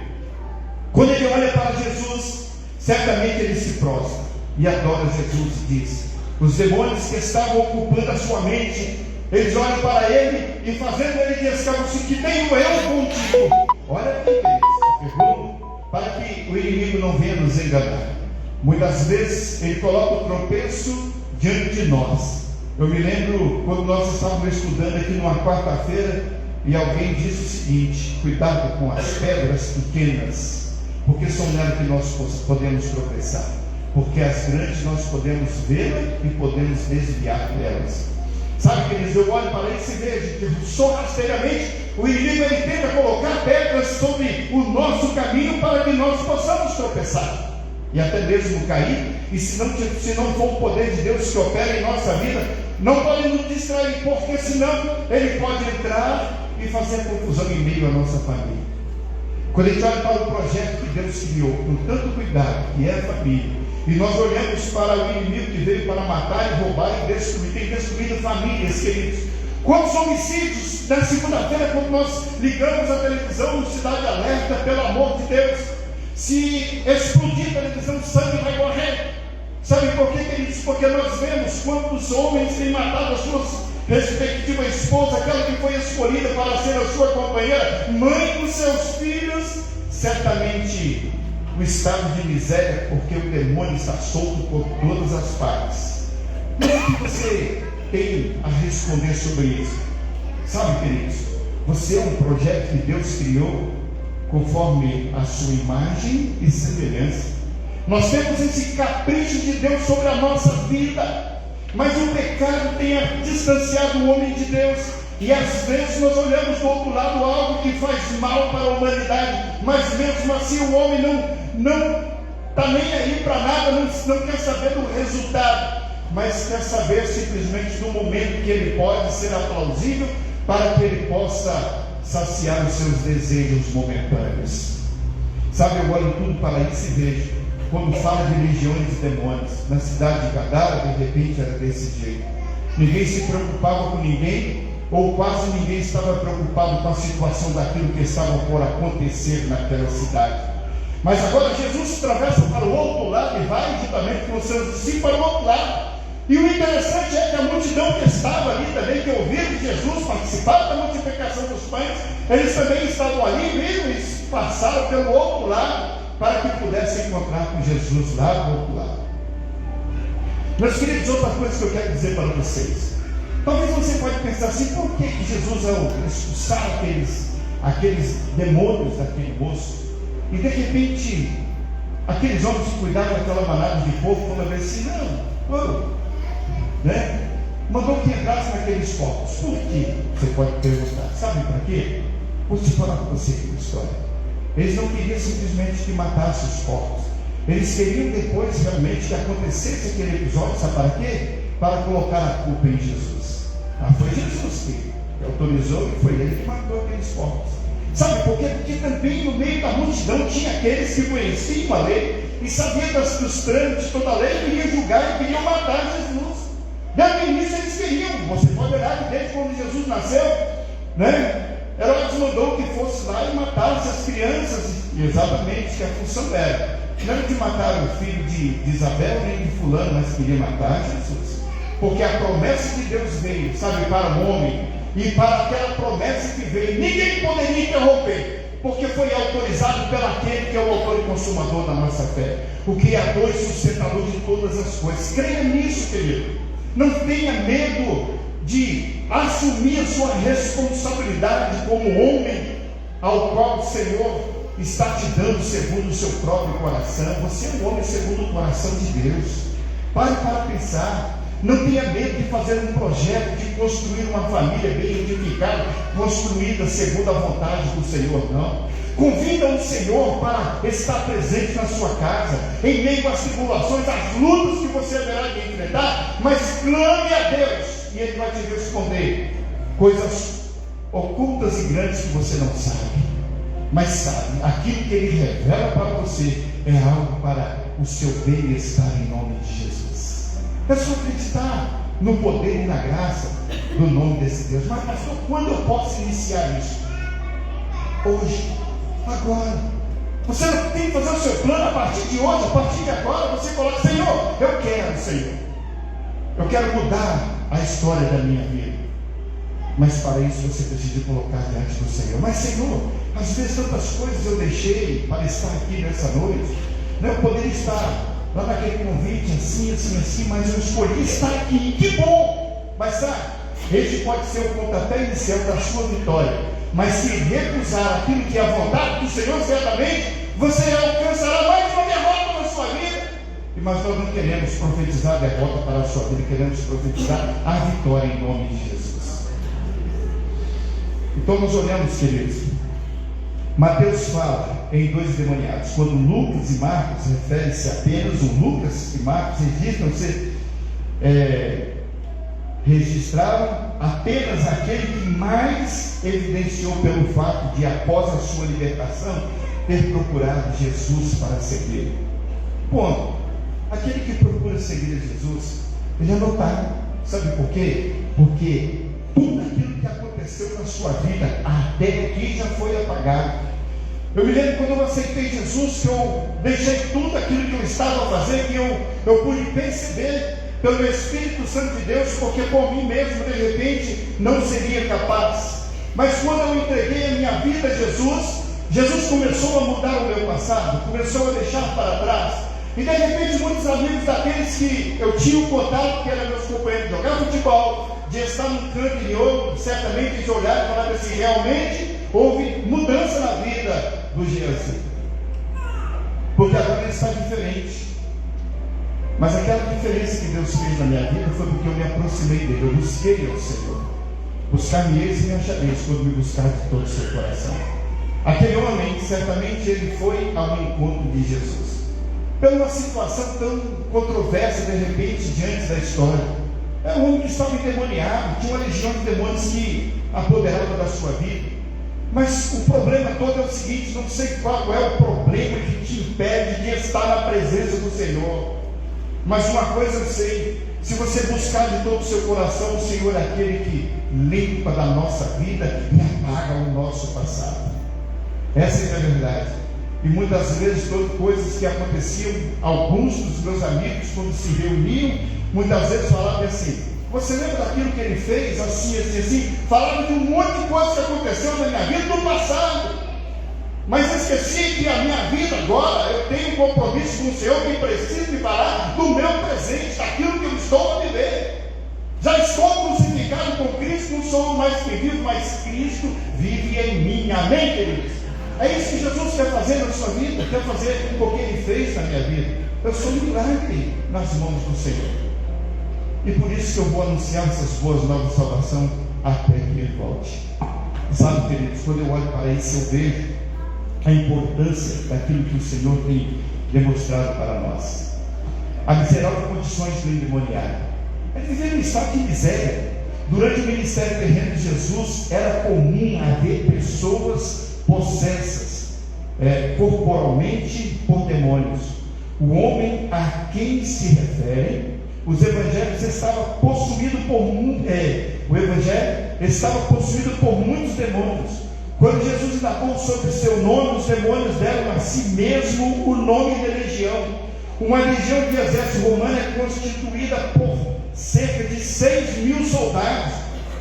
quando ele olha para Jesus, certamente ele se prostra e adora Jesus e diz: os demônios que estavam ocupando a sua mente, eles olham para ele e fazendo ele descansar, que tenho eu contigo. Olha aqui, pergunta, para que o inimigo não venha nos enganar. Muitas vezes ele coloca o tropeço diante de nós. Eu me lembro quando nós estávamos estudando aqui numa quarta-feira e alguém disse o seguinte: cuidado com as pedras pequenas, porque são nelas que nós podemos tropeçar, porque as grandes nós podemos ver e podemos desviar delas. Sabe, queridos, eu olho para isso e vejo que sorrateiramente o inimigo ele tenta colocar pedras sobre o nosso caminho para que nós possamos tropeçar e até mesmo cair. E se não for o poder de Deus que opera em nossa vida, não pode nos distrair, porque senão ele pode entrar e fazer confusão em meio à nossa família. Quando a gente olha para o projeto que Deus criou com tanto cuidado, que é a família, e nós olhamos para o inimigo que veio para matar e roubar e destruir, tem destruído famílias, queridos. Quantos homicídios na segunda-feira, quando nós ligamos a televisão, Cidade Alerta, pelo amor de Deus, se explodir a televisão, o sangue vai correr. Sabe por quê, queridos? Porque nós vemos quantos homens têm matado as suas respectivas esposas, aquela que foi escolhida para ser a sua companheira, mãe dos seus filhos. Certamente o estado de miséria, porque o demônio está solto por todas as partes. Mas o que você tem a responder sobre isso? Sabe, queridos, você é um projeto que Deus criou conforme a sua imagem e semelhança. Nós temos esse capricho de Deus sobre a nossa vida, mas o pecado tem distanciado o homem de Deus. E às vezes nós olhamos do outro lado algo que faz mal para a humanidade, mas mesmo assim o homem não está nem aí para nada, não quer saber do resultado, mas quer saber simplesmente do momento que ele pode ser aplausível, para que ele possa saciar os seus desejos momentâneos. Sabe, eu olho tudo para isso e vejo, quando fala de legiões de demônios, na cidade de Gadara, de repente era desse jeito. Ninguém se preocupava com ninguém, ou quase ninguém estava preocupado com a situação daquilo que estava por acontecer naquela cidade. Mas agora Jesus atravessa para o outro lado e vai juntamente com os seus discípulos para o outro lado. E o interessante é que a multidão que estava ali também, que ouviu de Jesus, participaram da multiplicação dos pães, eles também estavam ali mesmo e passaram pelo outro lado para que pudessem encontrar com Jesus lá do outro lado. Meus queridos, outra coisa que eu quero dizer para vocês. Talvez você pode pensar assim: por que Jesus, ao expulsar aqueles demônios daquele moço, e de repente aqueles homens que cuidavam daquela manada de povo falaram assim: mandou que entrasse naqueles corpos. Por quê? Você pode perguntar. Sabe para quê? Vou te falar para você aqui uma história. Eles não queriam simplesmente que matasse os corpos. Eles queriam depois realmente que acontecesse aquele episódio. Sabe para quê? Para colocar a culpa em Jesus. Foi Jesus que autorizou e foi ele que matou aqueles corpos. Sabe por quê? Porque também no meio da multidão tinha aqueles que conheciam a lei e sabiam dos trâmites de toda a lei, queriam julgar e queriam matar Jesus. Desde o início eles queriam. Você pode olhar que desde quando Jesus nasceu, Herodes mandou que fosse lá e matasse as crianças. Exatamente, que a função era. Não era de matar o filho de Isabel nem de fulano, mas queria matar Jesus. Porque a promessa de Deus veio, sabe, para o homem, e para aquela promessa que veio, ninguém poderia interromper, porque foi autorizado pelo aquele que é o autor e consumador da nossa fé, o Criador e sustentador de todas as coisas. Creia nisso, querido. Não tenha medo de assumir a sua responsabilidade como homem ao qual o Senhor está te dando segundo o seu próprio coração. Você é um homem segundo o coração de Deus. Pare para pensar. Não tenha medo de fazer um projeto, de construir uma família bem edificada, construída segundo a vontade do Senhor, não. Convida o Senhor para estar presente na sua casa, em meio às tribulações, às lutas que você haverá de enfrentar, mas clame a Deus, e Ele vai te responder coisas ocultas e grandes que você não sabe, mas sabe, aquilo que Ele revela para você é algo para o seu bem-estar em nome de Jesus. É só acreditar no poder e na graça do nome desse Deus. Mas pastor, quando eu posso iniciar isso? Hoje, agora. Você não tem que fazer o seu plano a partir de hoje, a partir de agora. Você coloca: Senhor, eu quero, Senhor, eu quero mudar a história da minha vida. Mas para isso você precisa colocar diante do Senhor. Mas Senhor, às vezes tantas coisas eu deixei para estar aqui nessa noite. Eu poderia estar lá naquele convite, assim, mas eu escolhi estar aqui. Que bom! Mas sabe, este pode ser o pontapé inicial da sua vitória. Mas se recusar aquilo que é a vontade do Senhor, certamente você alcançará mais uma derrota na sua vida. Mas nós não queremos profetizar a derrota para a sua vida, queremos profetizar a vitória em nome de Jesus. Então nós olhamos, queridos, Mateus fala em dois endemoniados. Quando Lucas e Marcos refere-se apenas, o Lucas e Marcos registraram apenas aquele que mais evidenciou pelo fato de, após a sua libertação, ter procurado Jesus para seguir. Ponto. Aquele que procura seguir Jesus, ele é notado. Sabe por quê? Porque tudo aquilo que aconteceu na sua vida até aqui já foi apagado. Eu me lembro quando eu aceitei Jesus, que eu deixei tudo aquilo que eu estava a fazer, que eu pude perceber pelo Espírito Santo de Deus, porque por mim mesmo, de repente, não seria capaz. Mas quando eu entreguei a minha vida a Jesus, Jesus começou a mudar o meu passado, começou a deixar para trás. E de repente muitos amigos daqueles que eu tinha um contato, que eram meus companheiros de jogar futebol, de estar num canto e outro, certamente eles olharam e falaram assim: realmente houve mudança na vida do Jean, porque agora ele está diferente. Mas aquela diferença que Deus fez na minha vida foi porque eu me aproximei dele, eu busquei ao Senhor. Buscar-me-eis e me achareis quando me buscar de todo o seu coração. Aquele homem, certamente ele foi ao encontro de Jesus, por uma situação tão controversa, de repente, diante da história. Era um homem que estava endemoniado, tinha uma legião de demônios que apoderava da sua vida. Mas o problema todo é o seguinte: não sei qual é o problema que te impede de estar na presença do Senhor. Mas uma coisa eu sei: se você buscar de todo o seu coração, o Senhor é aquele que limpa da nossa vida e apaga o nosso passado. Essa é a verdade. E muitas vezes, todas coisas que aconteciam, alguns dos meus amigos, quando se reuniam, muitas vezes falavam assim: você lembra daquilo que ele fez, assim, assim, assim? Falavam de um monte de coisas que aconteceu na minha vida no passado. Mas esqueci que a minha vida agora, eu tenho um compromisso com o Senhor, que preciso me falar do meu presente, daquilo que eu estou a viver. Já estou crucificado com Cristo, não sou mais que vivo, mas Cristo vive em mim. Amém, queridos? É isso que Jesus quer fazer na sua vida, quer fazer o que Ele fez na minha vida. Eu sou um milagre nas mãos do Senhor. E por isso que eu vou anunciar essas boas novas de salvação até que Ele volte. Sabe, queridos, quando eu olho para isso, eu vejo a importância daquilo que o Senhor tem demonstrado para nós. A miserável condições do endemoniado. É viver um estado de miséria. Durante o ministério terreno de Jesus, era comum haver pessoas possessas corporalmente por demônios. O homem a quem se refere os evangelhos estava possuído por o evangelho estava possuído por muitos demônios. Quando Jesus indagou sobre seu nome, os demônios deram a si mesmo o nome de legião. Uma legião de exército romano é constituída por cerca de 6.000 soldados.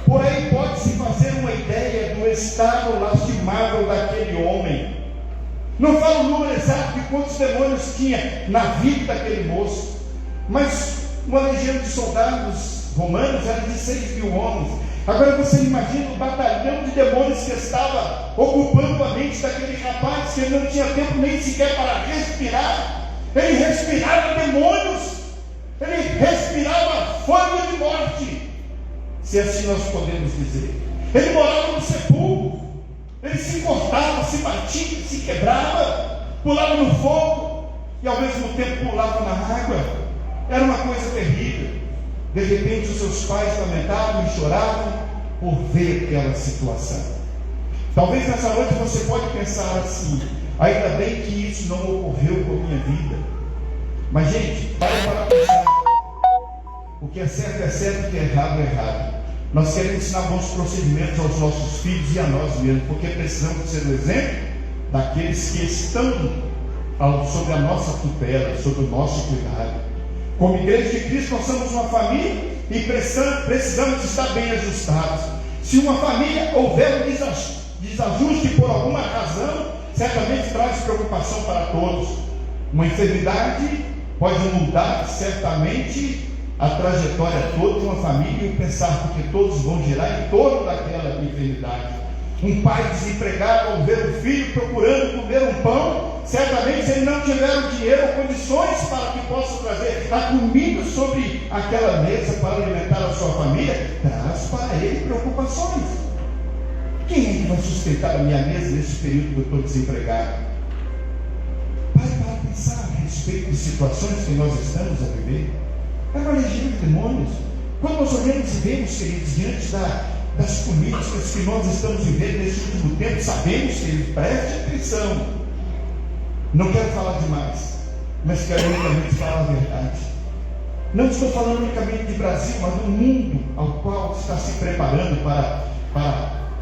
Por aí pode-se fazer uma ideia do estado lastimável daquele homem. Não falo o número exato de quantos demônios tinha na vida daquele moço, mas uma legião de soldados romanos era de 6.000 homens. Agora você imagina o batalhão de demônios que estava ocupando a mente daquele rapaz, que ele não tinha tempo nem sequer para respirar. Ele respirava demônios, ele respirava fome de morte, se assim nós podemos dizer. Ele morava no sepulcro, ele se cortava, se batia, se quebrava, pulava no fogo e ao mesmo tempo pulava na água. Era uma coisa terrível. De repente os seus pais lamentavam e choravam por ver aquela situação. Talvez nessa noite você pode pensar assim: ainda bem que isso não ocorreu com a minha vida. Mas gente, para pensar. O que é certo é certo, o que é errado é errado. Nós queremos ensinar bons procedimentos aos nossos filhos e a nós mesmos, porque precisamos ser o exemplo daqueles que estão sob a nossa tutela, sob o nosso cuidado. Como igreja de Cristo, nós somos uma família e precisamos estar bem ajustados. Se uma família houver um desajuste por alguma razão, certamente traz preocupação para todos. Uma enfermidade pode mudar certamente a trajetória toda de uma família e pensar porque todos vão girar em torno daquela enfermidade. Um pai desempregado ao ver o filho procurando comer um pão, certamente se ele não tiver o dinheiro ou condições para que possa trazer a comida sobre aquela mesa para alimentar a sua família, traz para ele preocupações. Quem é que vai sustentar a minha mesa nesse período que eu estou desempregado? Pare para pensar a respeito de situações que nós estamos a viver. É uma legião de demônios. Quando nós olhamos e vemos, queridos, diante das políticas que nós estamos vivendo nesse último tempo, sabemos que preste atenção. Não quero falar demais, mas quero unicamente falar a verdade. Não estou falando unicamente de Brasil, mas do mundo ao qual está se preparando para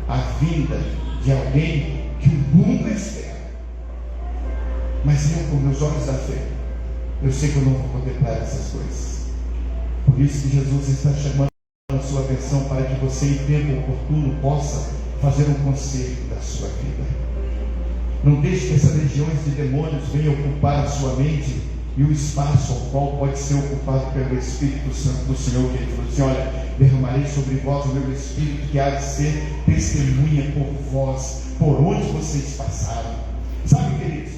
a vinda de alguém que o mundo espera. Mas eu, com meus olhos da fé, eu sei que eu não vou contemplar essas coisas. Por isso que Jesus está chamando a sua atenção para que você, em tempo oportuno, possa fazer um conserto da sua vida. Não deixe que essas legiões de demônios venham ocupar a sua mente e o espaço ao qual pode ser ocupado pelo Espírito Santo do Senhor, que ele falou assim: olha, derramarei sobre vós o meu Espírito, que há de ser testemunha por vós, por onde vocês passaram. Sabe, queridos,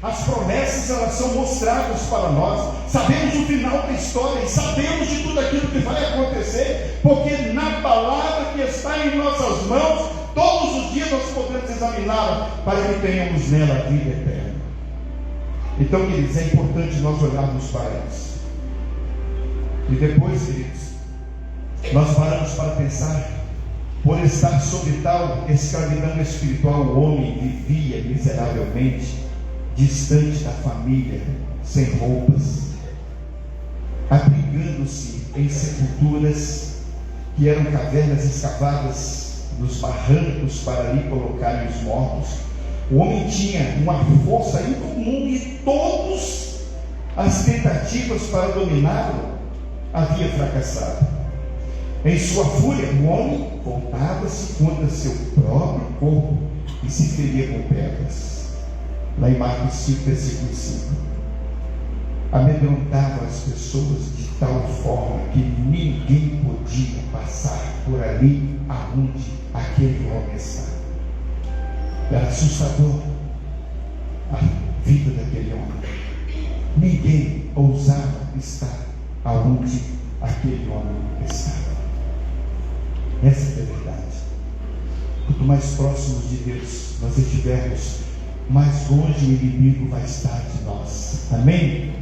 as promessas, elas são mostradas para nós. Sabemos o final da história e sabemos de tudo aquilo que vai acontecer, porque na palavra que está em nossas mãos, todos os dias nós podemos examiná-la para que tenhamos nela a vida eterna. Então, queridos, é importante nós olharmos para isso. E depois, queridos, nós paramos para pensar: por estar sob tal escravidão espiritual, o homem vivia miseravelmente, distante da família, sem roupas, abrigando-se em sepulturas que eram cavernas escavadas nos barrancos para ali colocarem os mortos. O homem tinha uma força incomum e todas as tentativas para dominá-lo havia fracassado. Em sua fúria, o homem voltava-se contra seu próprio corpo e se feria com pedras. Lá em Marcos 5, versículo 5. Amedrontava as pessoas de tal forma que ninguém podia passar por ali aonde aquele homem estava. Era assustador a vida daquele homem. Ninguém ousava estar aonde aquele homem estava. Essa é a verdade. Quanto mais próximos de Deus nós estivermos, mais longe o inimigo vai estar de nós. Amém?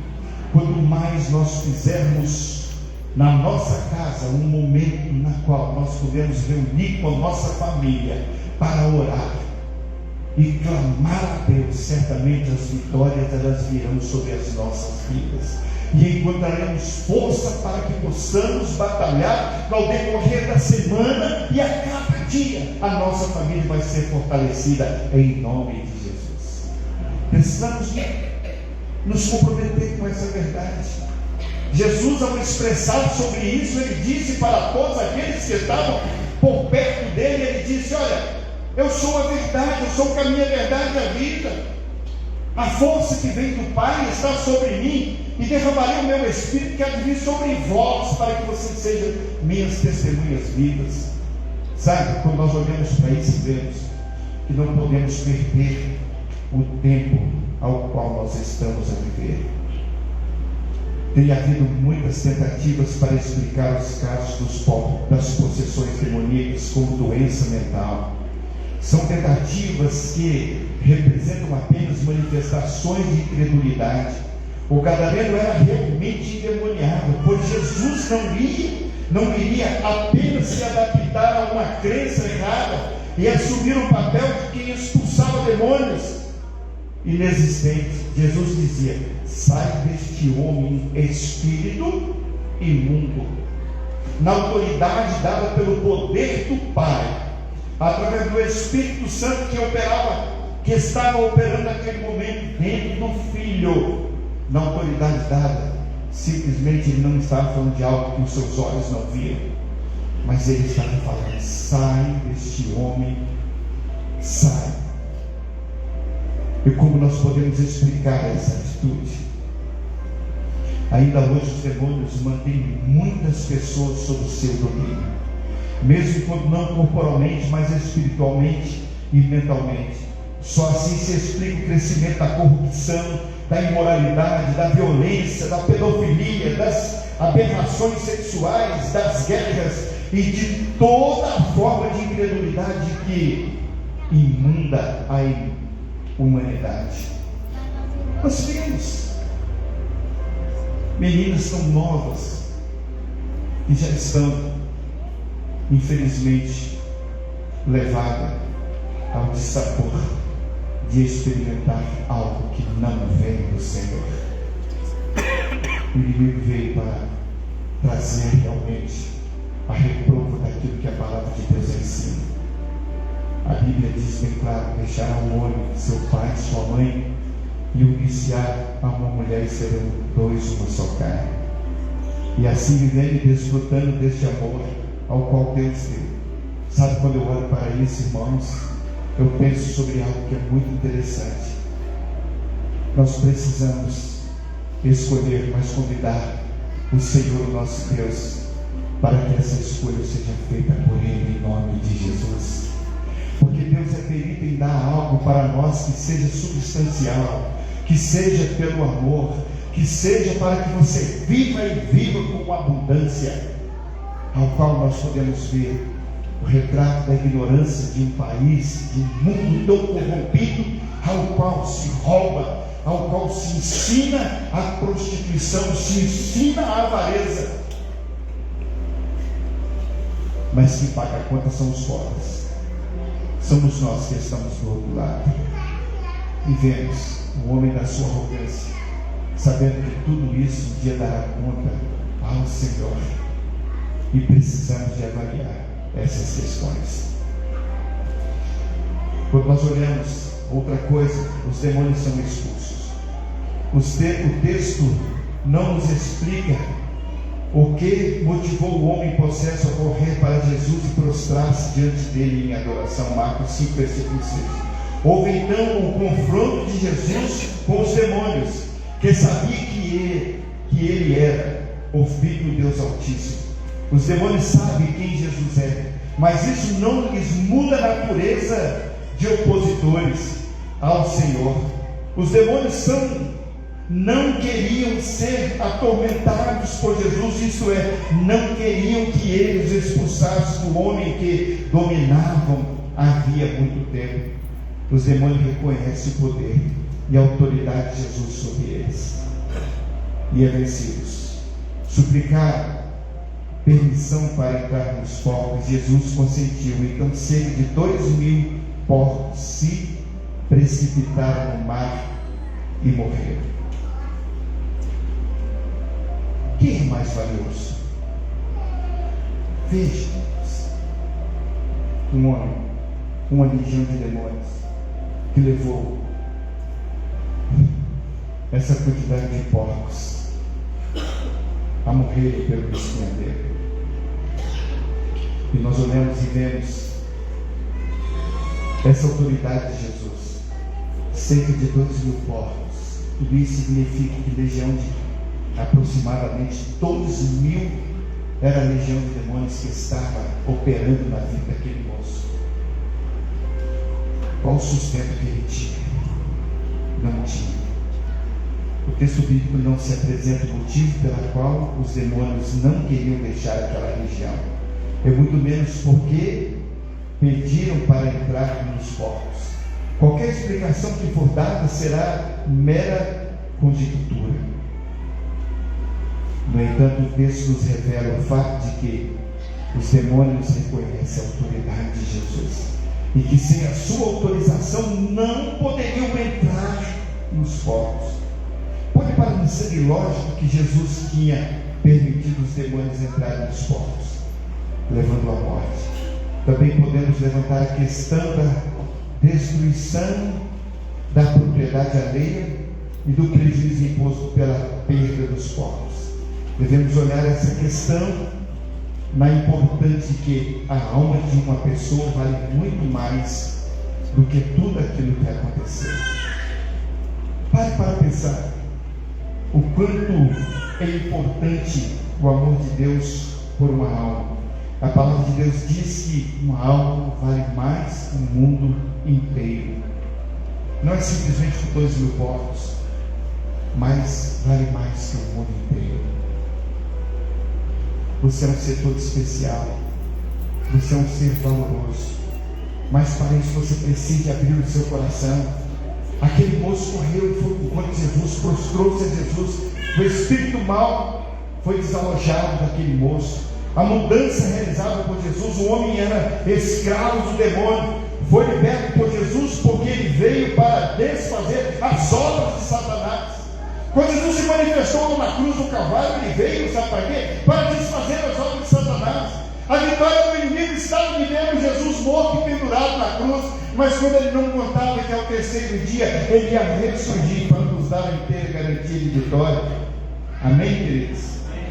Quanto mais nós fizermos na nossa casa um momento na qual nós podemos reunir com a nossa família para orar e clamar a Deus, certamente as vitórias elas virão sobre as nossas vidas e encontraremos força para que possamos batalhar ao decorrer da semana, e a cada dia a nossa família vai ser fortalecida em nome de Jesus. Precisamos nos comprometer com essa verdade. Jesus, ao expressar sobre isso, ele disse para todos aqueles que estavam por perto dele, ele disse: olha, eu sou a verdade, eu sou o caminho, a verdade e a vida. A força que vem do Pai está sobre mim, e derramarei o meu Espírito que há de vir sobre vós, para que vocês sejam minhas testemunhas vivas. Sabe, quando nós olhamos para isso, vemos que não podemos perder o tempo ao qual nós estamos a viver. Tem havido muitas tentativas para explicar os casos das possessões demoníacas como doença mental. São tentativas que representam apenas manifestações de incredulidade. O gadareno era realmente endemoniado, pois Jesus não iria apenas se adaptar a uma crença errada e assumir o papel de quem expulsava demônios inexistentes. Jesus dizia: sai deste homem espírito imundo. Na autoridade dada pelo poder do Pai, através do Espírito Santo que estava operando naquele momento dentro do Filho. Na autoridade dada, simplesmente ele não estava falando de algo que os seus olhos não viam, mas ele estava falando: sai deste homem, sai. E como nós podemos explicar essa atitude? Ainda hoje os demônios mantêm muitas pessoas sob o seu domínio, mesmo quando não corporalmente, mas espiritualmente e mentalmente. Só assim se explica o crescimento da corrupção, da imoralidade, da violência, da pedofilia, das aberrações sexuais, das guerras e de toda a forma de incredulidade que imunda a humanidade. Nós vemos meninas tão novas que já estão, infelizmente, levadas ao dissabor de experimentar algo que não vem do Senhor. O inimigo veio para trazer realmente a reprova daquilo que a palavra de Deus ensina. A Bíblia diz bem claro: deixará o homem, seu pai, sua mãe, e unir-se-á a uma mulher, e serão dois uma só carne. E assim vivendo e desfrutando deste amor ao qual Deus deu. Sabe, quando eu olho para isso, irmãos, eu penso sobre algo que é muito interessante. Nós precisamos escolher, mas convidar o Senhor, nosso Deus, para que essa escolha seja feita por Ele, em nome de Jesus. Porque Deus é perito em dar algo para nós que seja substancial, que seja pelo amor, que seja para que você viva e viva com abundância, ao qual nós podemos ver o retrato da ignorância de um país, de um mundo tão corrompido, ao qual se rouba, ao qual se ensina a prostituição, se ensina a avareza, mas quem paga a conta são os pobres. Somos nós que estamos do outro lado e vemos o homem da sua arrogância, sabendo que tudo isso um dia dará conta ao Senhor, e precisamos de avaliar essas questões. Quando nós olhamos outra coisa, os demônios são expulsos. O texto não nos explica o que motivou o homem possesso a correr para Jesus e prostrar-se diante dele em adoração. Marcos 5, versículo 6. Houve então o confronto de Jesus com os demônios, que sabia que ele era o Filho do Deus Altíssimo. Os demônios sabem quem Jesus é, mas isso não lhes muda a natureza de opositores ao Senhor. Os demônios não queriam ser atormentados por Jesus, isto é, não queriam que eles expulsassem o homem que dominavam havia muito tempo. Os demônios reconhecem o poder e a autoridade de Jesus sobre eles, e é vencidos. Suplicaram permissão para entrar nos porcos. Jesus consentiu. Então cerca de 2.000 porcos se precipitaram no mar e morreram. Quem é mais valioso? Veja, um homem, uma legião de demônios, que levou essa quantidade de porcos a morrerem pelo despenhadeiro. E nós olhamos e vemos essa autoridade de Jesus. Cerca de 2.000 porcos. Tudo isso significa que legião de aproximadamente 2.000 era a legião de demônios que estava operando na vida daquele moço. Qual o sustento que ele tinha? Não tinha. O texto bíblico não se apresenta o motivo pela qual os demônios não queriam deixar aquela região. É muito menos porque pediram para entrar nos porcos. Qualquer explicação que for dada será mera conjectura. No entanto, o texto nos revela o fato de que os demônios reconhecem a autoridade de Jesus e que sem a sua autorização não poderiam entrar nos porcos. Pode parecer ilógico que Jesus tinha permitido os demônios entrarem nos porcos, levando à morte. Também podemos levantar a questão da destruição da propriedade alheia e do prejuízo imposto pela perda dos porcos. Devemos olhar essa questão na importância que a alma de uma pessoa vale muito mais do que tudo aquilo que aconteceu. Pare para pensar o quanto é importante o amor de Deus por uma alma. A palavra de Deus diz que uma alma vale mais que o mundo inteiro. Não é simplesmente por 2.000 porcos, mas vale mais que o mundo inteiro. Você é um ser todo especial, você é um ser valoroso, mas para isso você precisa abrir o seu coração. Aquele moço correu e foi com Jesus, prostrou-se a Jesus. O espírito mau foi desalojado daquele moço. A mudança realizada por Jesus, o homem era escravo do demônio, foi liberto por Jesus porque ele veio para desfazer as obras de Satanás. Quando Jesus se manifestou na cruz do Calvário, ele veio, sabe para quê? Para desfazer as obras de Satanás. A vitória do inimigo estava em ver Jesus morto e pendurado na cruz, mas quando ele não contava que ao terceiro dia ele ia ressurgir para nos dar a inteira garantia de vitória. Amém, queridos?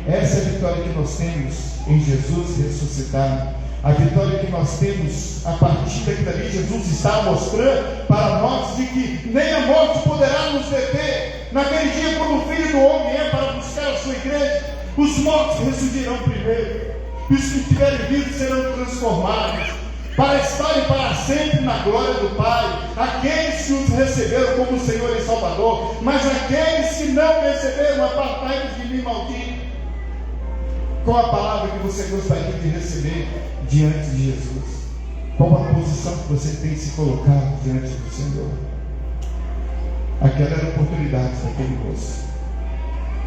Essa é a vitória que nós temos em Jesus ressuscitado. A vitória que nós temos a partir dali, Jesus está mostrando para nós de que nem a morte poderá nos deter. Naquele dia, quando o Filho do Homem é para buscar a sua igreja, os mortos ressurgirão primeiro, e os que tiverem vivo serão transformados, para estarem para sempre na glória do Pai. Aqueles que os receberam como Senhor e Salvador, mas aqueles que não receberam, apartai-vos de mim, maldito. Qual a palavra que você gostaria de receber diante de Jesus? Qual a posição que você tem se colocado diante do Senhor? Aquela era a oportunidade daquele moço.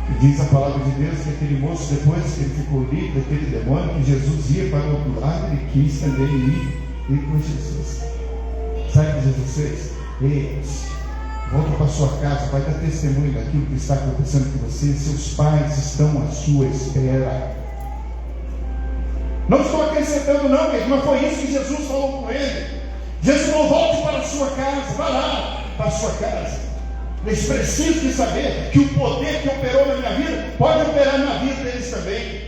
E diz a palavra de Deus que aquele moço, depois que ele ficou livre daquele demônio, que Jesus ia para o outro lado, ele quis também ir com Jesus. Sabe o que Jesus fez? Ei, volta para a sua casa, vai dar testemunho daquilo que está acontecendo com você. Seus pais estão à sua espera. Não estou acrescentando não, mas foi isso que Jesus falou com ele. Jesus falou: volte para a sua casa, vá lá para a sua casa. Eles precisam de saber que o poder que operou na minha vida pode operar na vida deles também.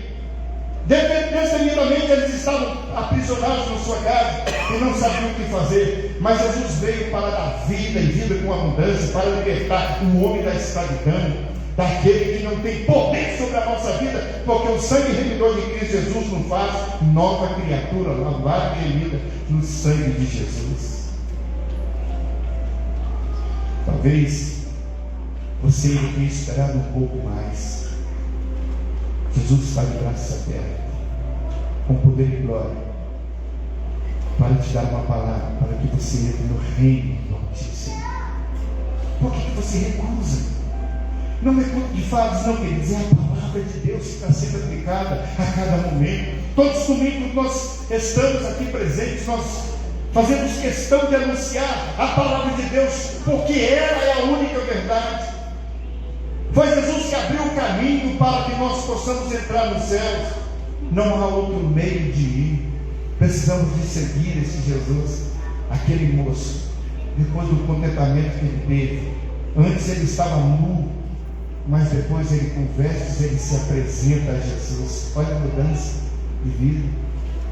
Destemidamente eles estavam aprisionados na sua casa e não sabiam o que fazer, mas Jesus veio para dar vida e vida com abundância, para libertar o homem da escravidão, daquele que não tem poder sobre a nossa vida, porque o sangue remidor de Cristo Jesus nos faz nova criatura, lavada e remida no sangue de Jesus. Talvez você tenha esperado um pouco mais. Jesus está de braços abertos, com poder e glória, para te dar uma palavra, para que você entre no reino do Altíssimo. Por que você recusa? Não é conto de fadas, não, queridos, é a palavra de Deus que está sendo aplicada a cada momento. Todos os domingos nós estamos aqui presentes, nós fazemos questão de anunciar a palavra de Deus, porque ela é a única verdade. Foi Jesus que abriu o caminho para que nós possamos entrar nos céus. Não há outro meio de ir. Precisamos de seguir esse Jesus. Aquele moço, depois do contentamento que ele teve, antes ele estava nu, mas depois ele com vestes, ele se apresenta a Jesus. Olha a mudança de vida.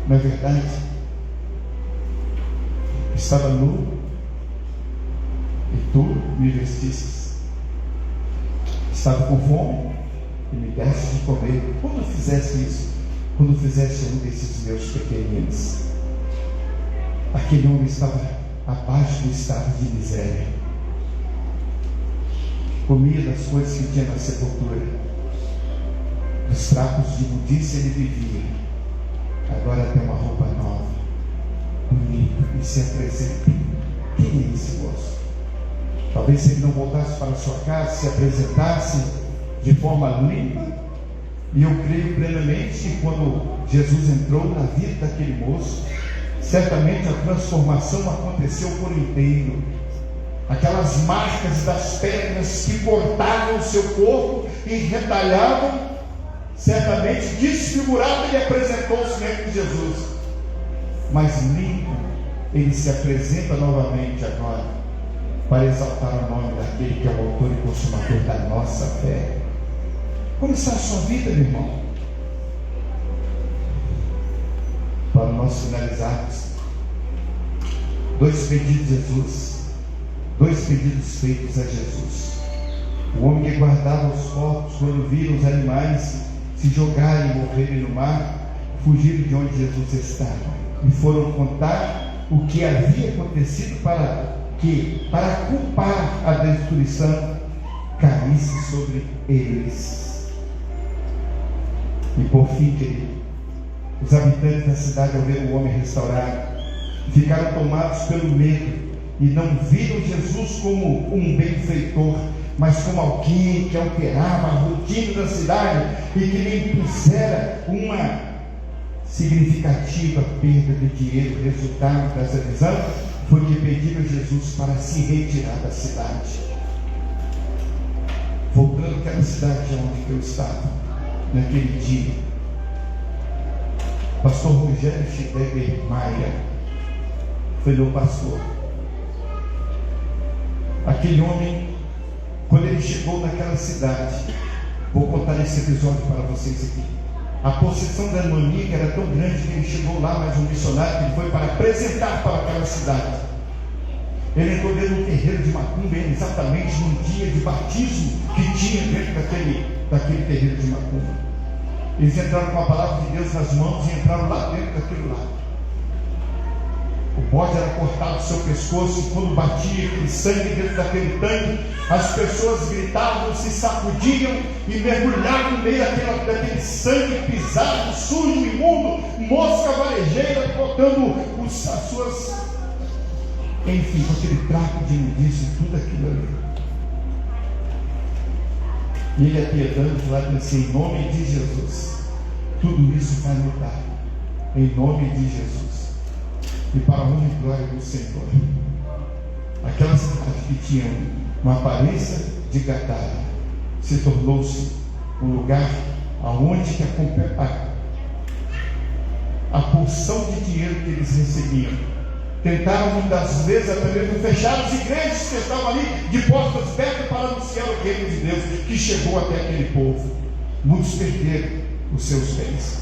Não é verdade? Estava nu e tu me vestistes. Estava com fome e me deste de comer. Quando fizeste isso? quando fizeste um desses meus pequeninos. Aquele homem estava abaixo do estado de miséria, comia das coisas que tinha na sepultura, dos trapos de imundícia ele vivia. Agora tem uma roupa nova, bonita, e se apresenta. Quem é esse moço? Talvez se ele não voltasse para a sua casa, se apresentasse de forma limpa. E eu creio plenamente que quando Jesus entrou na vida daquele moço, certamente a transformação aconteceu por inteiro. Aquelas marcas das pedras que cortavam o seu corpo e retalhavam, certamente desfigurado, ele apresentou-se mesmo de Jesus. Mas limpo, ele se apresenta novamente agora, para exaltar o nome daquele que é o autor e consumador da nossa fé. Como está a sua vida, meu irmão? Para nós finalizarmos, 2 pedidos de Jesus, 2 pedidos feitos a Jesus. O homem que guardava os corpos, quando viram os animais se jogarem e morrerem no mar, fugiram de onde Jesus estava e foram contar o que havia acontecido para culpar a destruição caísse sobre eles. E por fim, querido, os habitantes da cidade, ao ver o homem restaurado, ficaram tomados pelo medo e não viram Jesus como um benfeitor, mas como alguém que alterava a rotina da cidade e que lhe impusera uma significativa perda de dinheiro. O resultado dessa visão foi que pediram a Jesus para se retirar da cidade. Voltando àquela cidade onde eu estava naquele dia, pastor Rogério Schdeber Maia foi meu pastor. Aquele homem, quando ele chegou naquela cidade, vou contar esse episódio para vocês aqui. A possessão da demoníaca era tão grande que ele chegou lá, mas um missionário que ele foi para apresentar para aquela cidade. Ele entrou dentro do terreiro de macumba, exatamente no dia de batismo que tinha dentro daquele terreiro de macumba. Eles entraram com a palavra de Deus nas mãos e entraram lá dentro daquele lado. O bode era cortado do seu pescoço, e quando batia aquele sangue dentro daquele tanque, as pessoas gritavam, se sacudiam e mergulhavam no meio daquele sangue pisado, sujo, imundo, mosca varejeira, botando as suas, enfim, com aquele trapo de imundícia e tudo aquilo ali. E ele apiedando lá e disse: em nome de Jesus, tudo isso vai mudar, em nome de Jesus, e para a honra e glória do Senhor. Aquela cidade que tinha uma aparência de Gadara se tornou-se um lugar aonde a porção de dinheiro que eles recebiam, tentaram muitas vezes até mesmo fechar as igrejas que estavam ali de portas abertas para anunciar o reino de Deus que chegou até aquele povo. Muitos perderam os seus bens,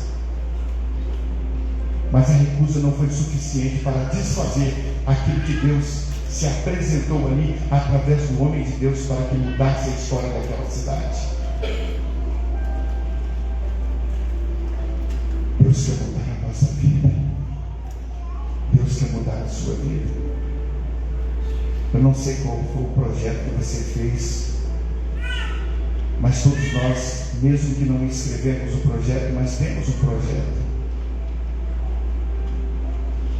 mas a recusa não foi suficiente para desfazer aquilo que Deus se apresentou ali através do homem de Deus para que mudasse a história daquela cidade. Deus quer mudar a nossa vida. Deus quer mudar a sua vida. Eu não sei qual foi o projeto que você fez, mas todos nós, mesmo que não escrevemos o projeto, mas temos um projeto.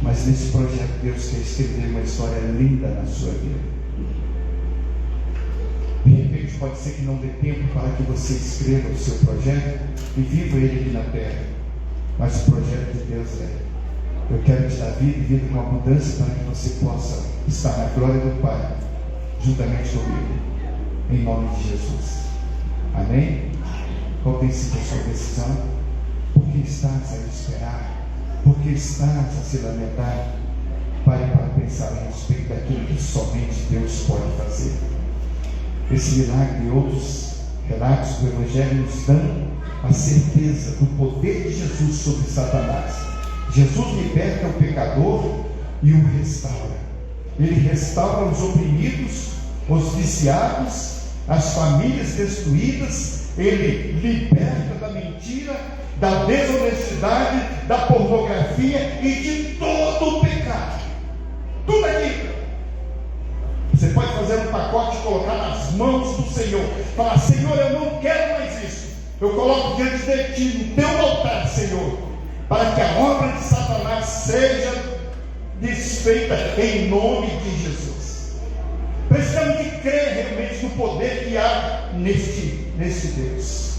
Mas nesse projeto Deus quer escrever uma história linda na sua vida. De repente pode ser que não dê tempo para que você escreva o seu projeto e viva ele aqui na terra, mas o projeto de Deus eu quero te dar vida e vida com abundância para que você possa estar na glória do Pai juntamente comigo, em nome de Jesus. Amém? Qual tem sido a sua decisão? Por que estás a esperar? Por que estás a se lamentar? Pare para pensar a respeito daquilo que somente Deus pode fazer. Esse milagre e outros relatos do Evangelho nos dão a certeza do poder de Jesus sobre Satanás. Jesus liberta o pecador e o restaura. Ele restaura os oprimidos, os viciados, as famílias destruídas. Ele liberta da mentira, da desonestidade, da pornografia e de todo o pecado. Tudo aqui. Você pode fazer um pacote e colocar nas mãos do Senhor. Falar: Senhor, eu não quero mais isso. Eu coloco diante de Ti, no Teu altar, Senhor, para que a obra de Satanás seja desfeita em nome de Jesus. Precisamos de crer realmente no poder que há neste Deus.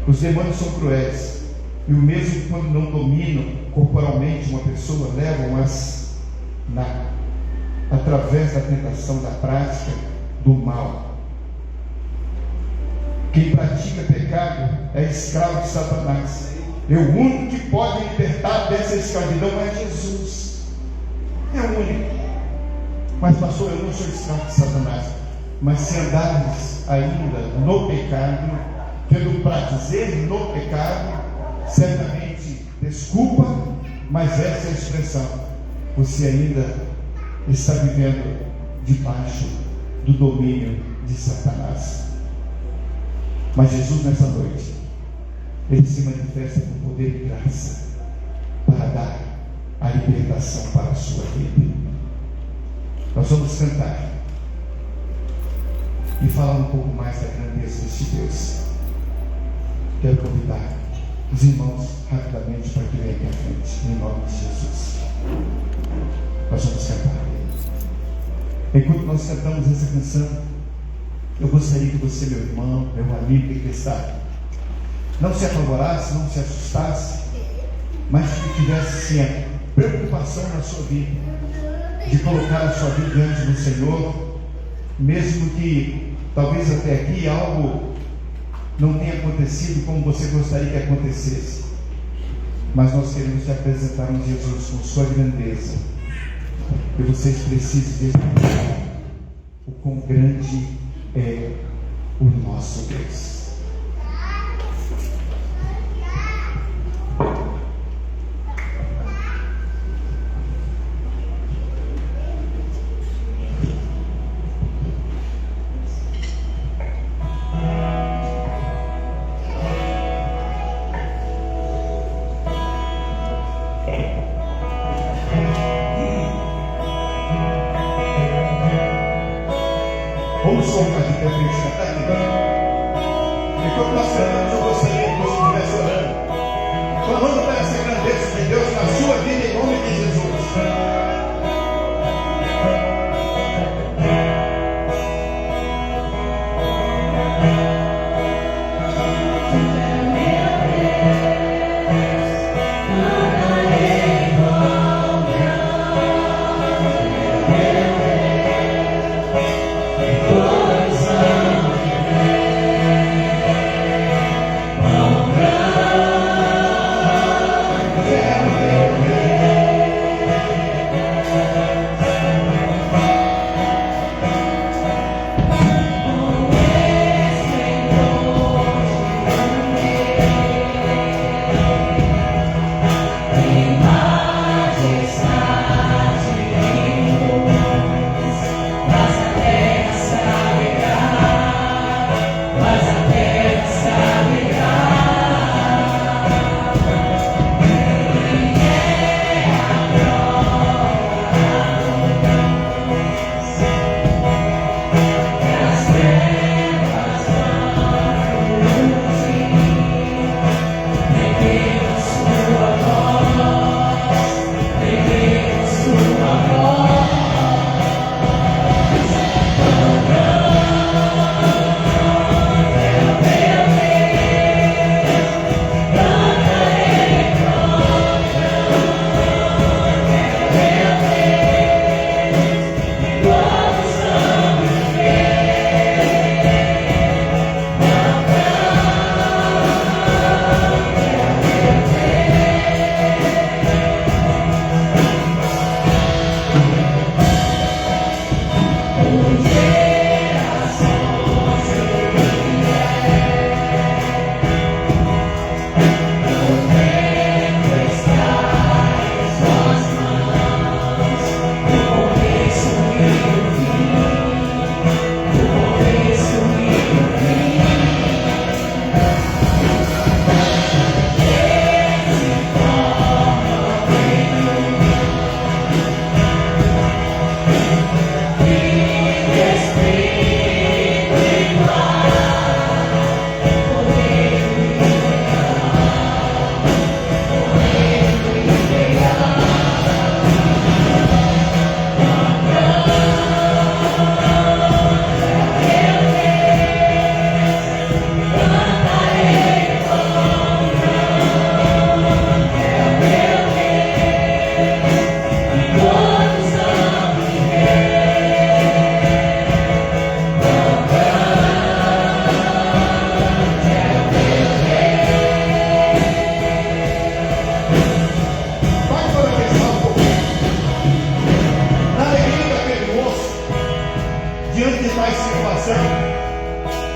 Os demônios são cruéis, e o mesmo quando não dominam corporalmente uma pessoa, levam-as através da tentação da prática do mal. Quem pratica pecado é escravo de Satanás. E o único que pode libertar dessa escravidão é Jesus. É o único. Mas pastor, eu não sou escravo de Satanás. Mas se andares ainda no pecado, tendo prazer no pecado, certamente, desculpa, mas essa é a expressão: você ainda está vivendo debaixo do domínio de Satanás. Mas Jesus, nessa noite, Ele se manifesta com poder e graça para dar a libertação para a sua vida. Nós vamos cantar e falar um pouco mais da grandeza deste Deus. Quero convidar os irmãos rapidamente para que venham aqui à frente, em nome de Jesus. Nós vamos cantar. Enquanto nós cantamos essa canção, eu gostaria que você, meu irmão, meu amigo que está, não se apavorasse, não se assustasse, mas que tivesse sim a preocupação na sua vida, de colocar a sua vida diante do Senhor, mesmo que talvez até aqui algo não tenha acontecido como você gostaria que acontecesse, mas nós queremos te apresentar um Jesus com sua grandeza, e vocês precisam ver o quão grande é o nosso Deus. Vamos colocar de pé para a gente cantar aqui. Enquanto nós cantamos, eu gostaria que você estivesse orando, clamando para essa grandeza de Deus na sua vida, em nome de Jesus.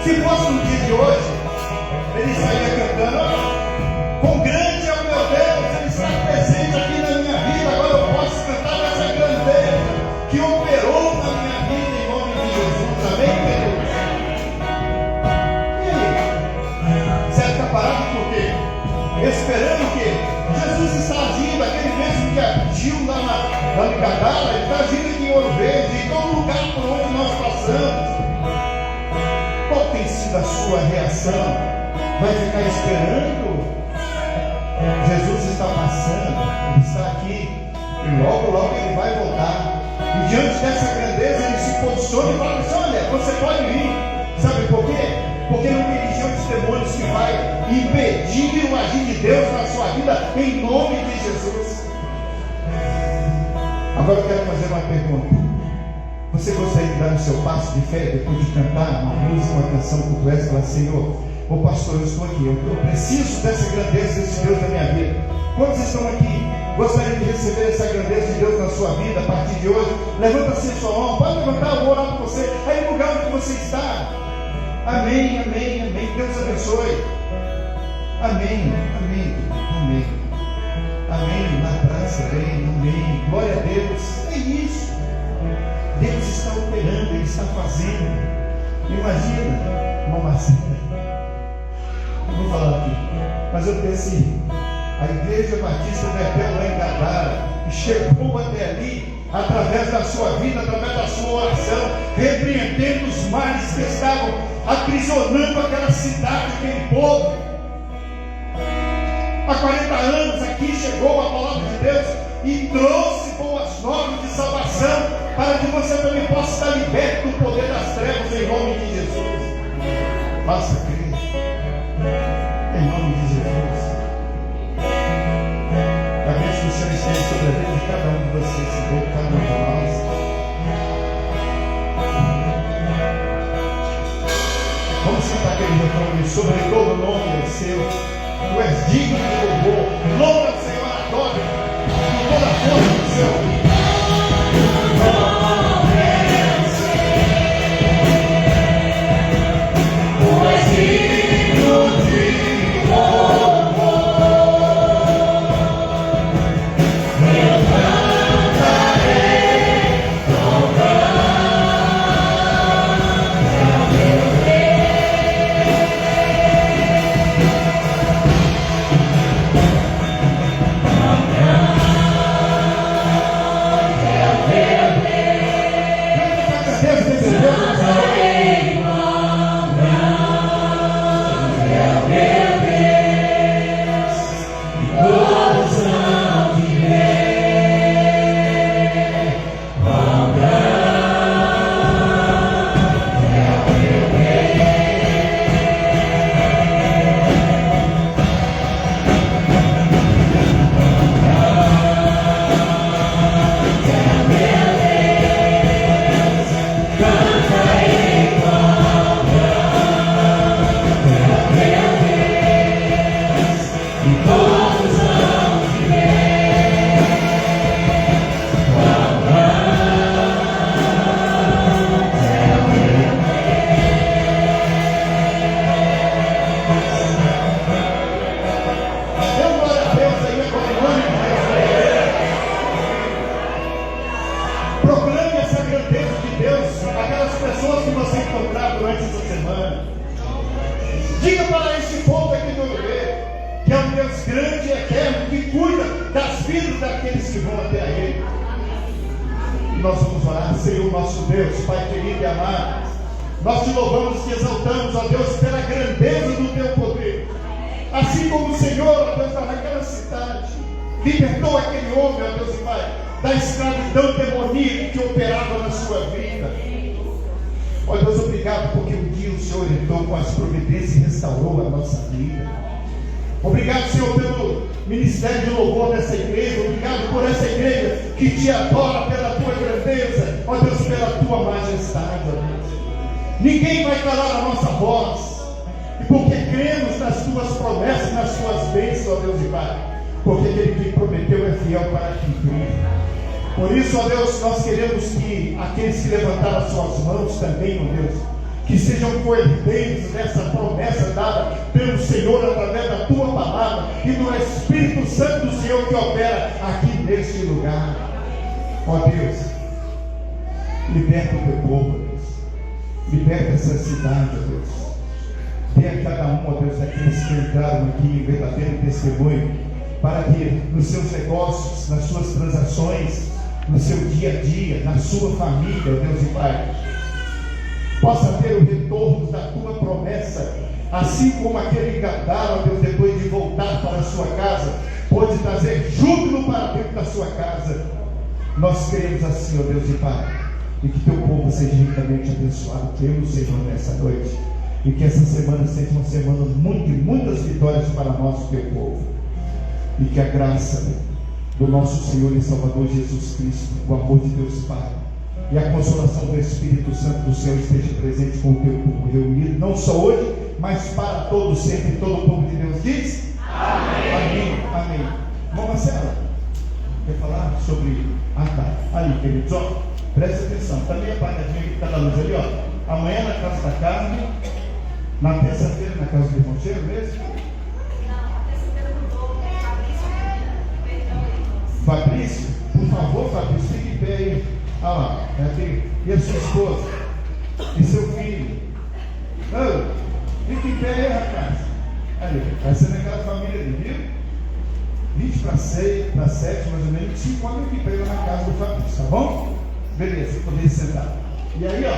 Se fosse no dia de hoje, ele estaria cantando: quão grande é o meu Deus, Ele está presente aqui na minha vida. Agora eu posso cantar dessa grandeza que operou na minha vida em nome de Jesus. Amém, queridos? E aí? Você está parado por quê? Esperando que Jesus está agindo, aquele mesmo que agiu lá em Gadara, Ele está agindo aqui em Ouro Verde, em todo lugar por onde nós passamos. Qual tem sido a sua reação? Vai ficar esperando? Jesus está passando, Ele está aqui, e logo, logo Ele vai voltar. E diante dessa grandeza, Ele se posiciona e fala assim: olha, você pode ir. Sabe por quê? Porque não tem legião de demônios que vai impedir o agir de Deus na sua vida, em nome de Jesus. Agora eu quero fazer uma pergunta. Você gostaria de dar o seu passo de fé depois de cantar uma música, uma canção como essa e falar: Senhor, ô pastor, eu estou aqui, eu preciso dessa grandeza desse Deus na minha vida. Quantos estão aqui? Gostaria de receber essa grandeza de Deus na sua vida a partir de hoje? Levanta assim a sua mão, pode levantar, eu vou orar por você, aí no lugar onde você está. Amém, amém, amém. Deus abençoe. Amém, amém, amém. Amém, na praça, amém. Glória a Deus. É isso. Deus está operando, Ele está fazendo. Imagina, irmão Marcelo, eu vou falar aqui, mas eu pensei, a Igreja Batista Betel lá em Gadara, e chegou até ali, através da sua vida, através da sua oração, repreendendo os males que estavam aprisionando aquela cidade, aquele povo. Há 40 anos aqui chegou a palavra de Deus e trouxe boas novas de salvação, para que você também possa estar liberto do poder das trevas, em nome de Jesus. Basta crer, em nome de Jesus. A bênção do Senhor esteja sobre a vida de cada um de vocês, Senhor, cada um de nós. Vamos cantar aquele refrão: sobre todo nome é seu, tu és digno de louvor. Louva, Senhor, adora com toda a força do seu. Libertou aquele homem, ó Deus e Pai, da escravidão demoníaca que operava na sua vida. Ó Deus, obrigado porque um dia o Senhor entrou com as providências e restaurou a nossa vida. Obrigado, Senhor, pelo ministério de louvor dessa igreja. Obrigado por essa igreja que te adora pela tua grandeza, ó Deus, pela tua majestade, ó Deus. Ninguém vai calar a nossa voz, e porque cremos nas tuas promessas, nas tuas bênçãos, ó Deus e Pai, porque aquele que prometeu é fiel para cumprir. Por isso, ó Deus, nós queremos que aqueles que levantaram as suas mãos também, ó Deus, que sejam coerdeiros dessa promessa dada pelo Senhor através da tua palavra e do Espírito Santo do Senhor que opera aqui neste lugar. Ó Deus, liberta o teu povo, Deus. Liberta essa cidade, ó Deus. Dê a cada um, ó Deus, daqueles que entraram aqui em verdadeiro testemunho, para que nos seus negócios, nas suas transações, no seu dia a dia, na sua família, ó Deus e Pai, possa ter o retorno da tua promessa, assim como aquele Gadara, ó Deus, depois de voltar para a sua casa, pode trazer júbilo para dentro da sua casa. Nós cremos assim, ó Deus e Pai, e que teu povo seja ricamente abençoado pelo Senhor nessa noite, e que essa semana seja uma semana de muitas vitórias para nós, o teu povo, e que a graça do nosso Senhor e Salvador Jesus Cristo, o amor de Deus Pai e a consolação do Espírito Santo do céu esteja presente com o teu povo reunido, não só hoje, mas para todos sempre. Todo o povo de Deus diz amém. Amém, amém. Irmão Marcelo, quer falar sobre... ali, queridos, ó, presta atenção, está meio apagadinho que está na luz ali, ó. Amanhã na casa da Carmen, na terça-feira na casa do irmão Cheiro mesmo. Fabrício, por favor, Fabrício, fique em pé aí. Olha lá, é aqui. E a sua esposa? E seu filho? Não, fique em pé aí, rapaz. Ali, vai ser naquela família ali, viu? 20 para 7, mais ou menos, 5 homens que pegam na casa do Fabrício, tá bom? Beleza, poder sentar. E aí, ó,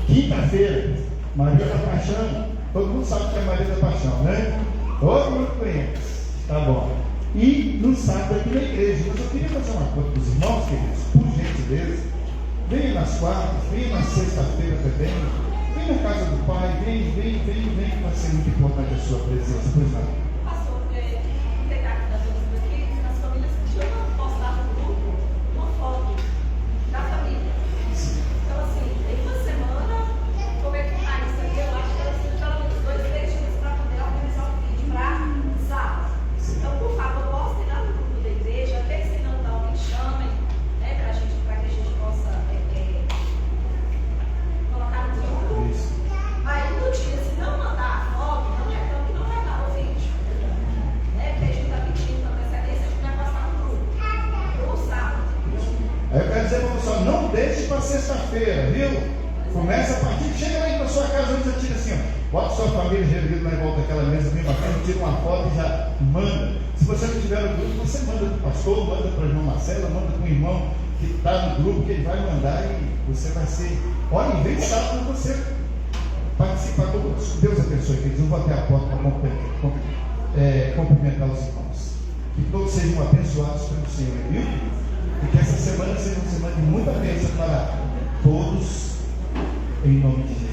quinta-feira, Maria da Paixão. Todo mundo sabe que é Maria da Paixão, né? Todo mundo conhece, tá bom. E no sábado aqui na igreja. Mas eu queria fazer uma coisa para os irmãos, queridos, por gentileza. Venha nas quartas, venha na sexta-feira também. Vem na casa do Pai, vem, que vai ser muito importante a sua presença. Pois não. Pastor, pegar aqui nas outras aqui, as famílias tinham postado no grupo uma foto da família. Então, assim, em uma semana, como é que tá isso aqui? Eu acho que ela precisa de pelo menos 2, 3 dias para poder organizar o vídeo para sábado. Então, por favor, postem lá no grupo da igreja, até se não dá, me chamem, né, para que a gente possa colocar no grupo. Aí, no dia, se não mandar a foto, não é tão que não vai dar o vídeo. Né, porque a gente está pedindo com antecedência, a gente vai passar no grupo. Ou sábado. Aí eu quero dizer para você, não deixe para sexta-feira, viu? Começa a partir, chega aí para sua casa, antes tira assim, ó. Bota sua família reunida lá em volta daquela mesa bem bacana, tira uma foto e já manda. Se você não tiver no grupo, você manda para o pastor, manda para o irmão Marcelo, manda para o irmão que está no grupo, que ele vai mandar e você vai ser. Olha, em vez de sábado você participar conosco. Deus abençoe, queridos. Eu vou até a porta para cumprimentar os irmãos. Que todos sejam abençoados pelo Senhor, viu? E que essa semana seja uma semana de muita bênção para todos, em nome de Jesus.